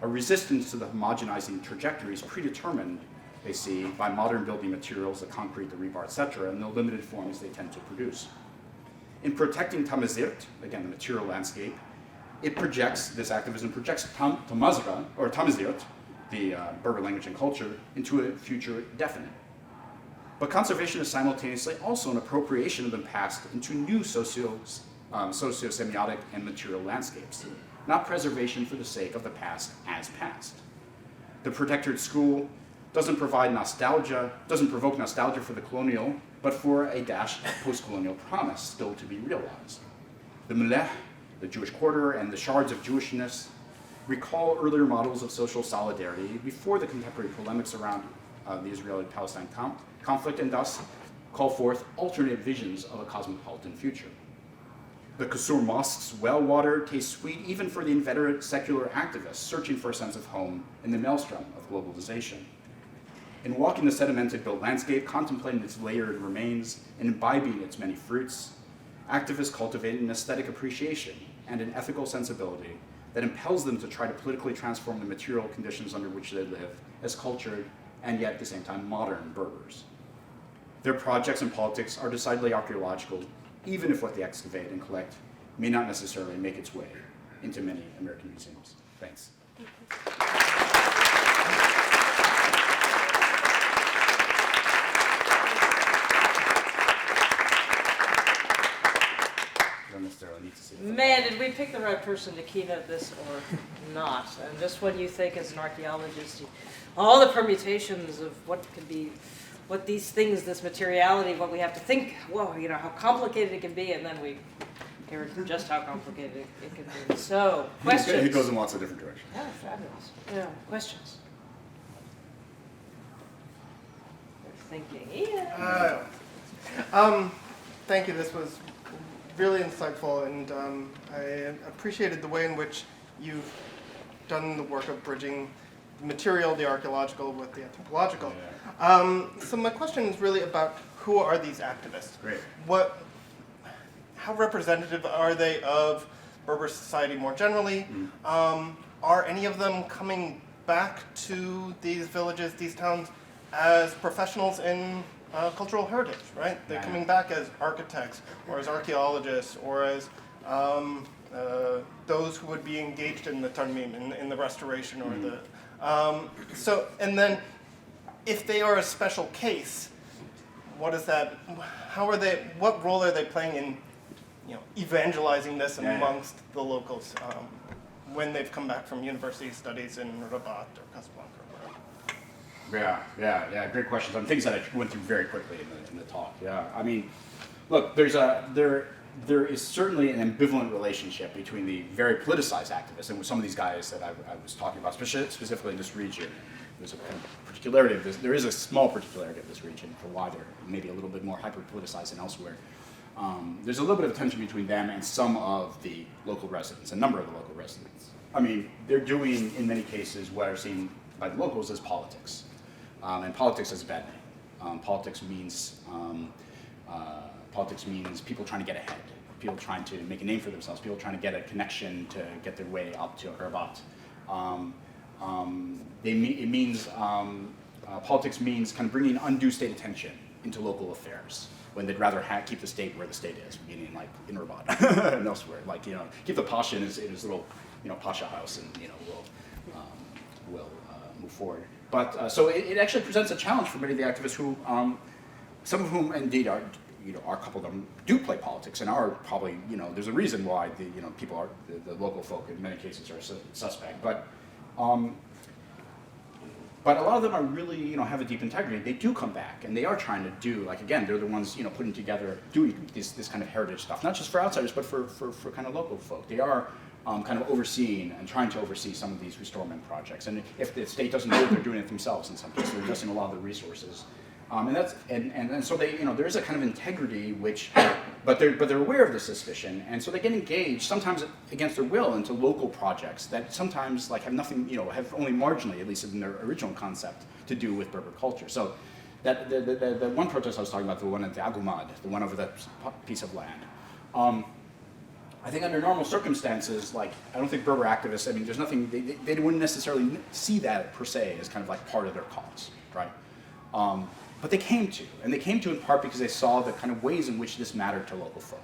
a resistance to the homogenizing trajectories predetermined, they see, by modern building materials, the concrete, the rebar, etc., and the limited forms they tend to produce. In protecting Tamazirt, again, the material landscape, this activism projects Tamazra, or Tamazirt, the Berber language and culture, into a future definite. But conservation is simultaneously also an appropriation of the past into new socio-semiotic and material landscapes, not preservation for the sake of the past as past. The protectorate school doesn't provoke nostalgia for the colonial, but for a dash of post-colonial promise still to be realized. The Melech, the Jewish quarter, and the shards of Jewishness recall earlier models of social solidarity before the contemporary polemics around the Israeli-Palestine conflict, and thus call forth alternate visions of a cosmopolitan future. The Qasur Mosque's well water tastes sweet even for the inveterate secular activists searching for a sense of home in the maelstrom of globalization. In walking the sedimented built landscape, contemplating its layered remains, and imbibing its many fruits, activists cultivate an aesthetic appreciation and an ethical sensibility that impels them to try to politically transform the material conditions under which they live as cultured and yet at the same time modern Berbers. Their projects and politics are decidedly archaeological, even if what they excavate and collect may not necessarily make its way into many American museums. Thanks. You don't necessarily need to see it. Man, did we pick the right person to keynote this or not? And just what do you think as an archaeologist? All the permutations of what could be, what these things, this materiality, what we have to think, whoa, you know, how complicated it can be, and then we hear just how complicated it can be. So, questions? It goes in lots of different directions. Yeah, fabulous. Yeah, questions? They're thinking, yeah. Thank you. This was really insightful, and I appreciated the way in which you've done the work of bridging the material, the archaeological, with the anthropological. So my question is really about who are these activists? Great. How representative are they of Berber society more generally? Are any of them coming back to these villages, these towns, as professionals in cultural heritage, right? They're coming back as architects, or as archaeologists, or as those who would be engaged in the tarmim, in the restoration, or the... and then, if they are a special case, what is that? How are they? What role are they playing in, evangelizing this amongst the locals when they've come back from university studies in Rabat or Casablanca or wherever? Yeah. Great questions. On things that I went through very quickly in the talk. Yeah, I mean, look, there is certainly an ambivalent relationship between the very politicized activists and with some of these guys that I was talking about, specifically in this region. There's a kind of particularity of this. There is a small particularity of this region for why they're maybe a little bit more hyper-politicized than elsewhere. There's a little bit of tension between them and some of the local residents, a number of the local residents. I mean, they're doing, in many cases, what are seen by the locals as politics. And politics is a bad name. Politics means people trying to get ahead, people trying to make a name for themselves, people trying to get a connection to get their way up to Rabat. Politics means kind of bringing undue state attention into local affairs when they'd rather keep the state where the state is, meaning like in Rabat and elsewhere. Like, keep the pasha in his little, pasha house, and we'll move forward. But so it actually presents a challenge for many of the activists who, some of whom indeed are, a couple of them do play politics and are probably, there's a reason why the, people are, the local folk in many cases are suspect. But a lot of them are really, have a deep integrity. They do come back, and they are trying to do, like, again, they're the ones, putting together, doing this kind of heritage stuff, not just for outsiders, but for kind of local folk. They are kind of overseeing and trying to oversee some of these restorement projects. And if the state doesn't do it, they're doing it themselves in some cases. They're investing a lot of the resources. And so they, there is a kind of integrity but they're aware of the suspicion, and so they get engaged, sometimes against their will, into local projects that sometimes have nothing, have only marginally, at least in their original concept, to do with Berber culture. So that the one protest I was talking about, the one at the Agumad, the one over that piece of land. I think under normal circumstances, I don't think Berber activists, there's nothing, they wouldn't necessarily see that per se as kind of part of their cause, right? But they came to in part because they saw the kind of ways in which this mattered to local folk.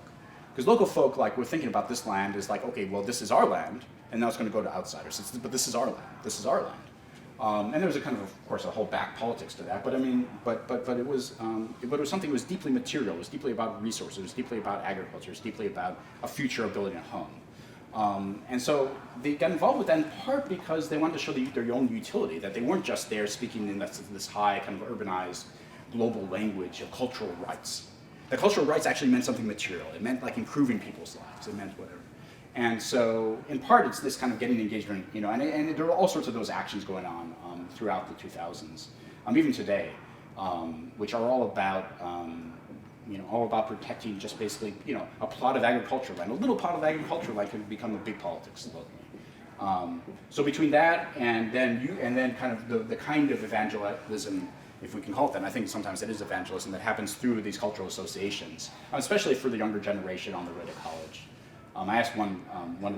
Because local folk, we're thinking about this land as okay, well, this is our land, and now it's going to go to outsiders. But this is our land. And there was of course, a whole back politics to that. But it was something that was deeply material. It was deeply about resources. It was deeply about agriculture. It was deeply about a future of building a home. And so they got involved with that in part because they wanted to show their own utility, that they weren't just there speaking in this high kind of urbanized global language of cultural rights. That cultural rights actually meant something material. It meant improving people's lives. It meant whatever. And so in part it's this kind of getting engagement, and there were all sorts of those actions going on throughout the 2000s, even today, which are all about all about protecting just basically, a plot of agricultural land. A little plot of agricultural land can become a big politics locally. So between that and then kind of the kind of evangelism, if we can call it that, and I think sometimes it is evangelism that happens through these cultural associations, especially for the younger generation on the way to college. I asked one of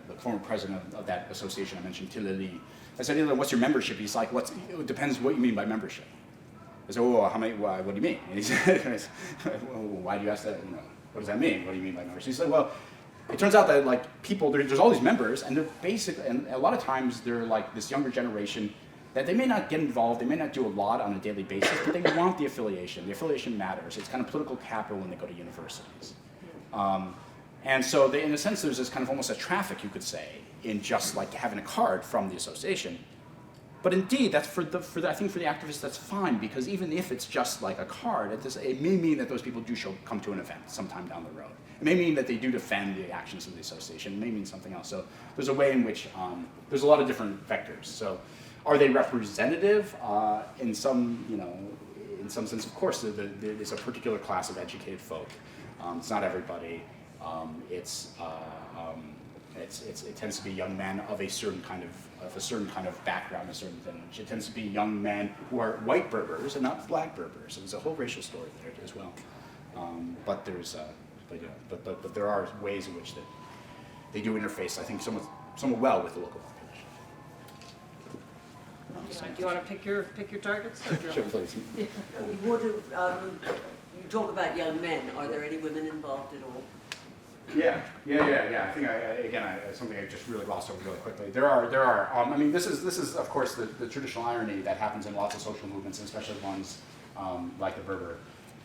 the former president of that association I mentioned, Tilly. I said, what's your membership? He's like, it depends what you mean by membership. I said, well, what do you mean? And he said, well, why do you ask that? What does that mean? What do you mean by membership? He said, well, it turns out that like people, there's all these members, and and a lot of times they're like this younger generation that they may not get involved, they may not do a lot on a daily basis, but they want the affiliation. The affiliation matters. It's kind of political capital when they go to universities. And so in a sense, there's this kind of almost a traffic, you could say, in just like having a card from the association. But indeed, that's I think for the activists, that's fine, because even if it's just like a card, it may mean that those people do come to an event sometime down the road. It may mean that they do defend the actions of the association. It may mean something else. So there's a way in which there's a lot of different vectors. So are they representative in some sense? Of course, there's a particular class of educated folk. It's not everybody. It tends to be young men of a certain kind of background, a certain thing. It tends to be young men who are white Berbers and not black Berbers. So there's a whole racial story there as well. But there are ways in which they do interface, I think, somewhat well with the local population. Do you want to pick your targets? Sure, please. You talk about young men. Are there any women involved at all? Yeah. I think something I just really glossed over really quickly. There are. I mean, this is of course the traditional irony that happens in lots of social movements, and especially ones like the Berber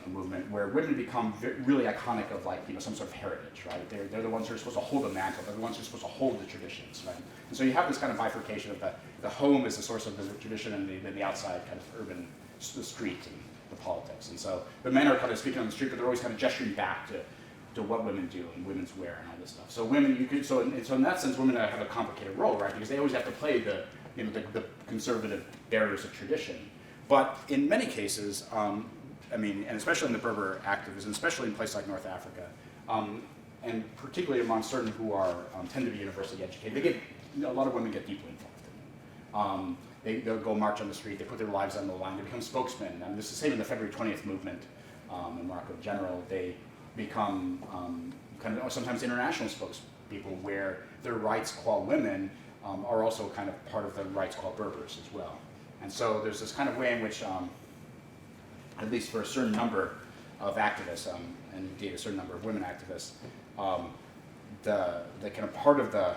movement, where women become really iconic of some sort of heritage, right? They're the ones who are supposed to hold the mantle. They're the ones who are supposed to hold the traditions, right? And so you have this kind of bifurcation of the home is the source of the tradition, and the outside kind of urban, the street and the politics. And so the men are kind of speaking on the street, but they're always kind of gesturing back to what women do and women's wear and all this stuff. So women, so in that sense, women have a complicated role, right? Because they always have to play the conservative barriers of tradition. But in many cases, and especially in the Berber activism, especially in places like North Africa, and particularly among certain who tend to be university educated, a lot of women get deeply involved. They'll go march on the street, they put their lives on the line, they become spokesmen. And this is the same in the February 20th movement in Morocco in general. They become sometimes international spokespeople, where their rights qua women are also kind of part of the rights qua Berbers as well. And so there's this kind of way in which, at least for a certain number of activists, and indeed a certain number of women activists, the kind of part of the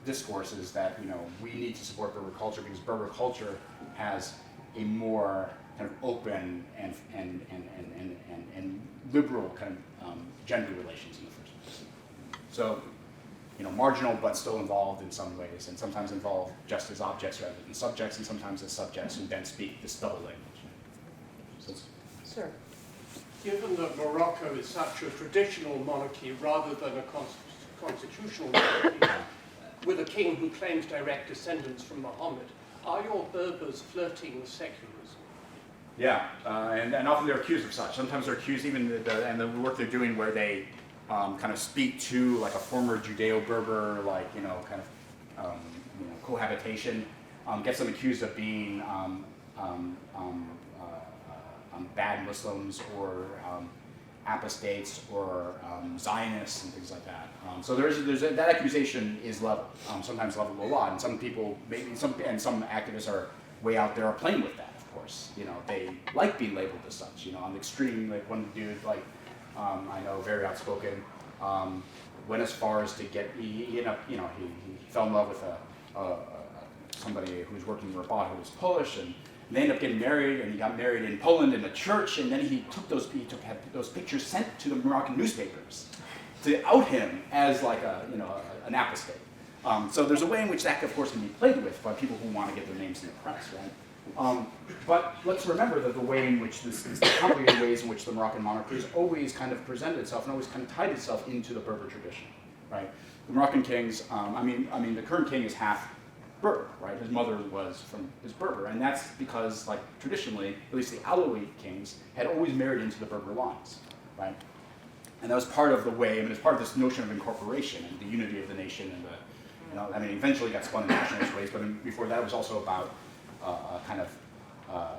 discourse is that we need to support Berber culture because Berber culture has a more kind of open and liberal kind of gender relations in the first place. So, marginal but still involved in some ways, and sometimes involved just as objects rather than subjects, and sometimes as subjects who then speak this double language. So, Sir. Given that Morocco is such a traditional monarchy rather than a constitutional monarchy, with a king who claims direct descendants from Muhammad, are your Berbers flirting with secularism? Yeah, and often they're accused of such. Sometimes they're accused, even and the work they're doing where they kind of speak to like a former Judeo-Berber, cohabitation, gets them accused of being bad Muslims or apostates or Zionists and things like that. So that accusation is leveled, sometimes leveled a lot, and some people, some activists are way out there are playing with that. Of course, they like being labeled as such. On the extreme, like one dude, I know, very outspoken, went as far as to get he fell in love with somebody who was working in Rabat who was Polish, and they ended up getting married, and he got married in Poland in a church, and then had those pictures sent to the Moroccan newspapers to out him as an apostate. So there's a way in which that, of course, can be played with by people who want to get their names in the press, right? But let's remember that the way in which the complicated ways in which the Moroccan monarchy has always kind of presented itself and always kind of tied itself into the Berber tradition, right? The Moroccan kings, the current king is half Berber, right? His mother is Berber, and that's because, like, traditionally, at least the Alawite kings had always married into the Berber lines, right? And that was part of the way, I mean, it's part of this notion of incorporation and the unity of the nation and the, you know, I mean, eventually got spun in nationalist ways, but before that it was also about a kind of, I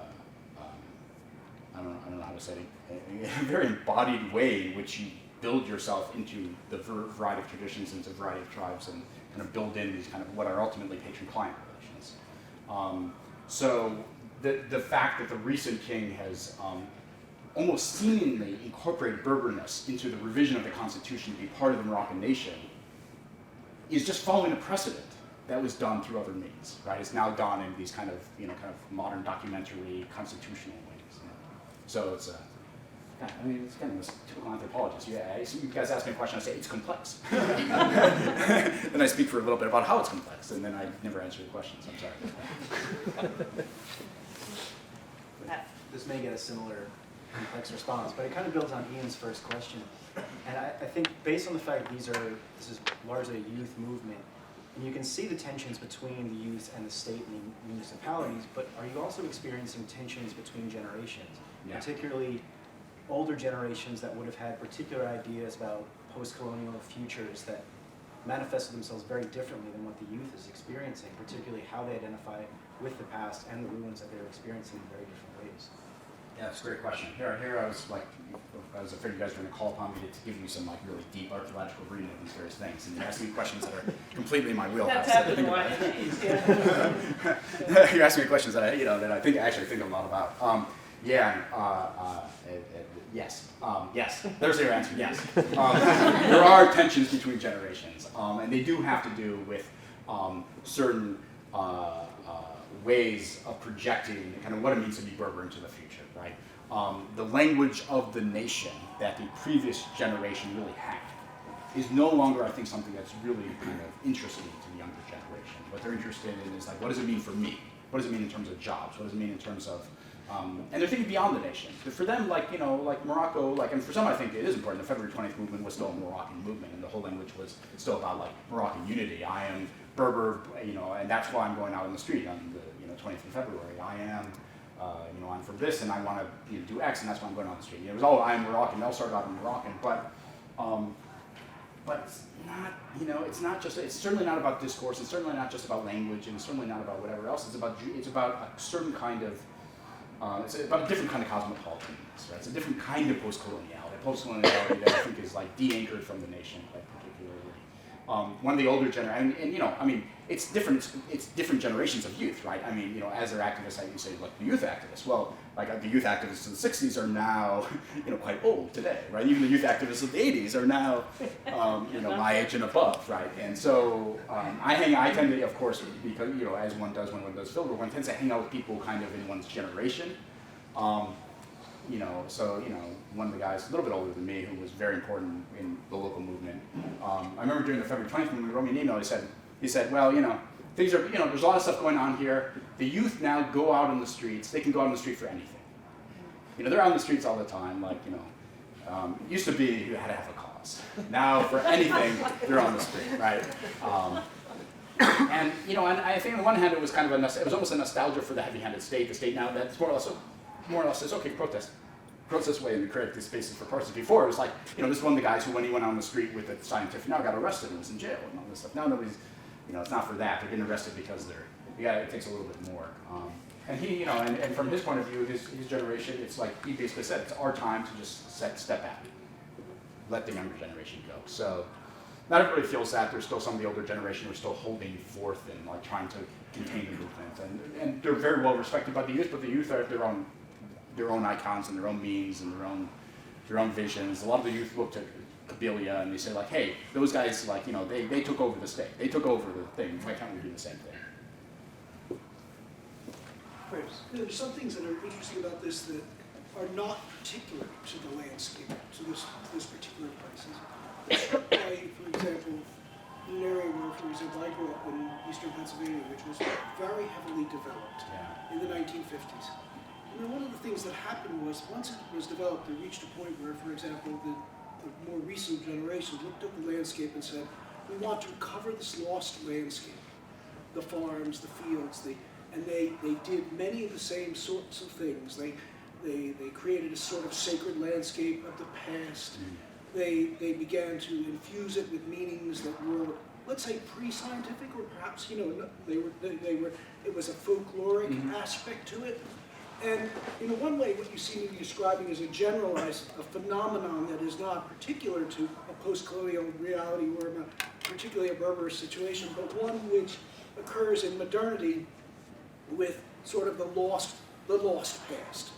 don't know how to say it, a very embodied way in which you build yourself into the variety of traditions, into a variety of tribes, and kind of build in these kind of what are ultimately patron-client relations. So the fact that the recent king has almost seemingly incorporated Berberness into the revision of the constitution to be part of the Moroccan nation is just following a precedent that was done through other means, right? It's now done in these kind of, you know, kind of modern documentary constitutional ways. You know? So it's I mean, it's kind of a typical anthropologist. Yeah, you guys ask me a question, I say it's complex. Then I speak for a little bit about how it's complex, and then I never answer your questions. I'm sorry. This may get a similar complex response, but it kind of builds on Ian's first question. And I think based on the fact that this is largely a youth movement, and you can see the tensions between the youth and the state and the municipalities, but are you also experiencing tensions between generations, particularly older generations that would have had particular ideas about post-colonial futures that manifested themselves very differently than what the youth is experiencing, particularly how they identify with the past and the ruins that they're experiencing in very different ways? Yeah, that's a great question. Here I was like, I was afraid you guys were going to call upon me to give you some like really deep archaeological reading of these various things, and you're asking me questions that are completely in my wheelhouse. That's happened to wine and cheese, yeah. You're asking me questions that I think a lot about. Yes. Yes. There's your answer. Yes. There are tensions between generations, and they do have to do with certain ways of projecting kind of what it means to be Berber into the future, right? The language of the nation that the previous generation really had is no longer, I think, something that's really kind of interesting to the younger generation. What they're interested in is like, what does it mean for me? What does it mean in terms of jobs? What does it mean in terms of, and they're thinking beyond the nation. But for them, like, you know, like Morocco, like, and for some I think it is important, the February 20th movement was still a Moroccan movement, and the whole language was still about like Moroccan unity. I am Berber, you know, and that's why I'm going out on the street on the 20th of February. I am, I'm from this, and I want to do X, and that's why I'm going on the street. It was all I'm Moroccan. They all started out in Moroccan, but it's not, it's not just. It's certainly not about discourse. It's certainly not just about language, and it's certainly not about whatever else. It's about a certain kind of. It's about a different kind of cosmopolitanness, right? It's a different kind of post-coloniality. Post-coloniality that I think is like de-anchored from the nation quite particularly. One of the older generations, and it's different generations of youth, right? As they're activists, you say, like, the youth activists. Well, like, the youth activists of the 60s are now, quite old today, right? Even the youth activists of the 80s are now, my age and above, right? And so I tend to, of course, because, as one does when one does fieldwork, one tends to hang out with people kind of in one's generation. One of the guys a little bit older than me who was very important in the local movement, I remember during the February 20th when he wrote me an email, he said, well, things are, there's a lot of stuff going on here. The youth now go out on the streets. They can go out on the street for anything. They're out on the streets all the time. Like, it used to be you had to have a cause. Now, for anything, they're on the street, right? And I think on the one hand, it was kind of it was almost a nostalgia for the heavy-handed state. The state now that's more or less says, okay, protest way and create these spaces for protest. Before it was like, this is one of the guys who, when he went out on the street with the scientific, now got arrested and was in jail and all this stuff. Now nobody's, it's not for that. They're getting arrested because it takes a little bit more. And he, and from his point of view, his generation, it's like he basically said, it's our time to just step back, let the younger generation go. So not everybody feels that. There's still some of the older generation who are still holding forth and like trying to contain the movement, and they're very well respected by the youth, but the youth are their own icons and their own means and their own visions. A lot of the youth look to Kabylia and they say like, hey, those guys, like, they took over the state. They took over the thing. Why can't we do the same thing? There's some things that are interesting about this that are not particular to the landscape, to this particular place. For example, in an area where, for example, I grew up in eastern Pennsylvania, which was very heavily developed in the 1950s. And one of the things that happened was, once it was developed, it reached a point where, for example, the more recent generation looked at the landscape and said, we want to recover this lost landscape. the farms, the fields, and they did many of the same sorts of things. They created a sort of sacred landscape of the past. They began to infuse it with meanings that were, let's say, pre-scientific, or perhaps, you know, it was a folkloric aspect to it. And in one way, what you seem to be describing is a generalized phenomenon that is not particular to a post-colonial reality or particularly a Berber situation, but one which occurs in modernity with sort of the lost past,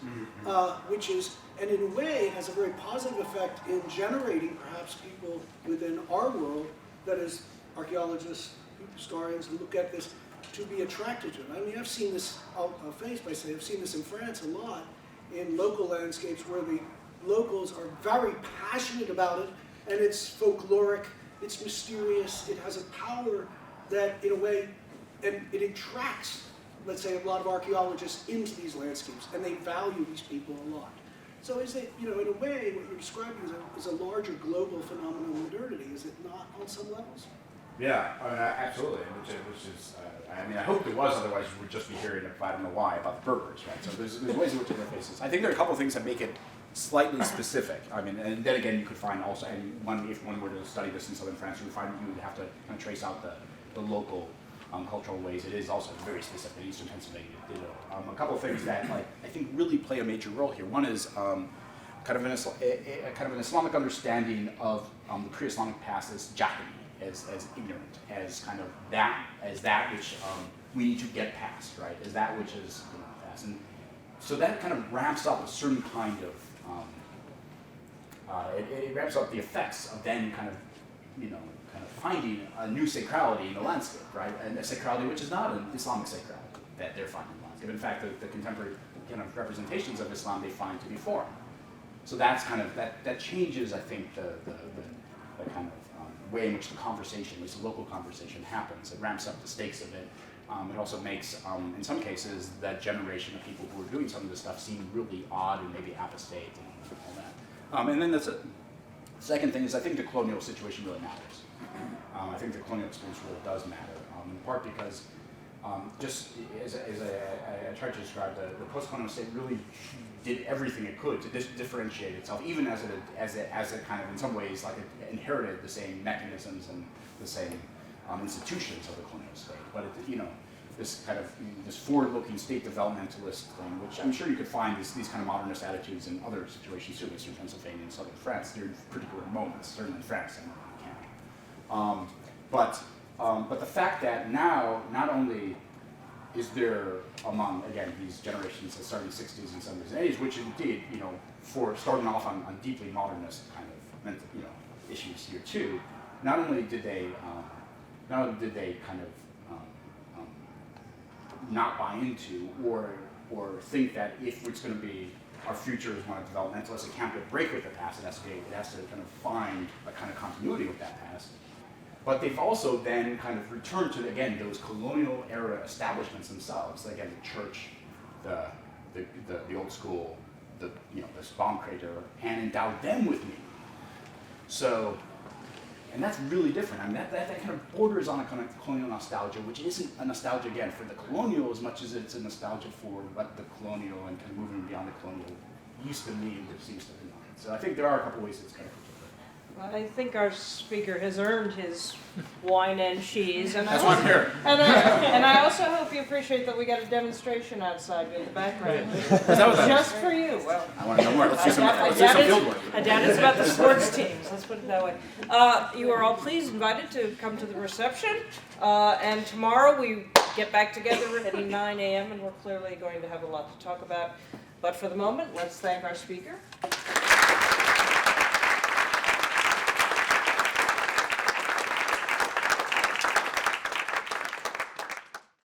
which is, and in a way, has a very positive effect in generating perhaps people within our world, that is, archaeologists, historians who look at this, to be attracted to it. I mean, I've seen this, I'll face by saying, I've seen this in France a lot, in local landscapes where the locals are very passionate about it, and it's folkloric, it's mysterious, it has a power that, in a way, and it attracts, let's say, a lot of archaeologists into these landscapes, and they value these people a lot. So is it, you know, in a way, what you're describing is a larger global phenomenon of modernity, is it not on some levels? Yeah, absolutely. Which is, I mean, I hope there was, otherwise we would just be hearing, I don't know why, about the Berbers, right? So there's ways in which it interfaces. I think there are a couple of things that make it slightly specific. I mean, and then again, you could find also, and if one were to study this in southern France, you would find you would have to kind of trace out the local cultural ways. It is also very specific in Eastern Pennsylvania. A couple of things that I think really play a major role here. One is kind of an Islamic understanding of the pre-Islamic past as jahili, as ignorant, as kind of that which we need to get past, right? As that which is past, and so that kind of ramps up a certain kind of it ramps up the effects of then kind of finding a new sacrality in the landscape, right? And a sacrality which is not an Islamic sacrality that they're finding in the landscape. In fact, the contemporary kind of representations of Islam they find to be foreign. So that's kind of that changes, I think, the kind of way in which the conversation, this local conversation, happens. It ramps up the stakes of it. It also makes, in some cases, that generation of people who are doing some of this stuff seem really odd and maybe apostate and all that. And then the second thing is, I think the colonial situation really matters. I think the colonial experience really does matter, in part because just as I tried to describe, the post-colonial state really did everything it could to differentiate itself, even as it kind of, in some ways, like it inherited the same mechanisms and the same institutions of the colonial state. But this kind of this forward-looking state developmentalist thing, which I'm sure you could find these kind of modernist attitudes in other situations too, Eastern Pennsylvania and southern France, during particular moments, certainly in France and Canada. But the fact that now not only is there among, again, these generations that started in the 60s and 70s and 80s, which indeed, for starting off on deeply modernist kind of issues here too, not only did they kind of not buy into or think that if it's going to be our future is one of developmentalist, it can't be a break with the past. It has to kind of find a kind of continuity with that past. But they've also then kind of returned to, again, those colonial era establishments themselves. Again, the church, the old school, the bomb crater, and endowed them with meaning. So, and that's really different. I mean, that kind of borders on a kind of colonial nostalgia, which isn't a nostalgia, again, for the colonial as much as it's a nostalgia for what the colonial and kind of moving beyond the colonial used to mean, which seems to be not. So I think there are a couple ways it's kind of. Well, I think our speaker has earned his wine and cheese, and that's why I'm here. And I also hope you appreciate that we got a demonstration outside in the background, just for you. Well, I want to know more. Let's do some field work. I doubt it's about the sports teams. Let's put it that way. You are all please invited to come to the reception, and tomorrow we get back together at 9 a.m. and we're clearly going to have a lot to talk about. But for the moment, let's thank our speaker.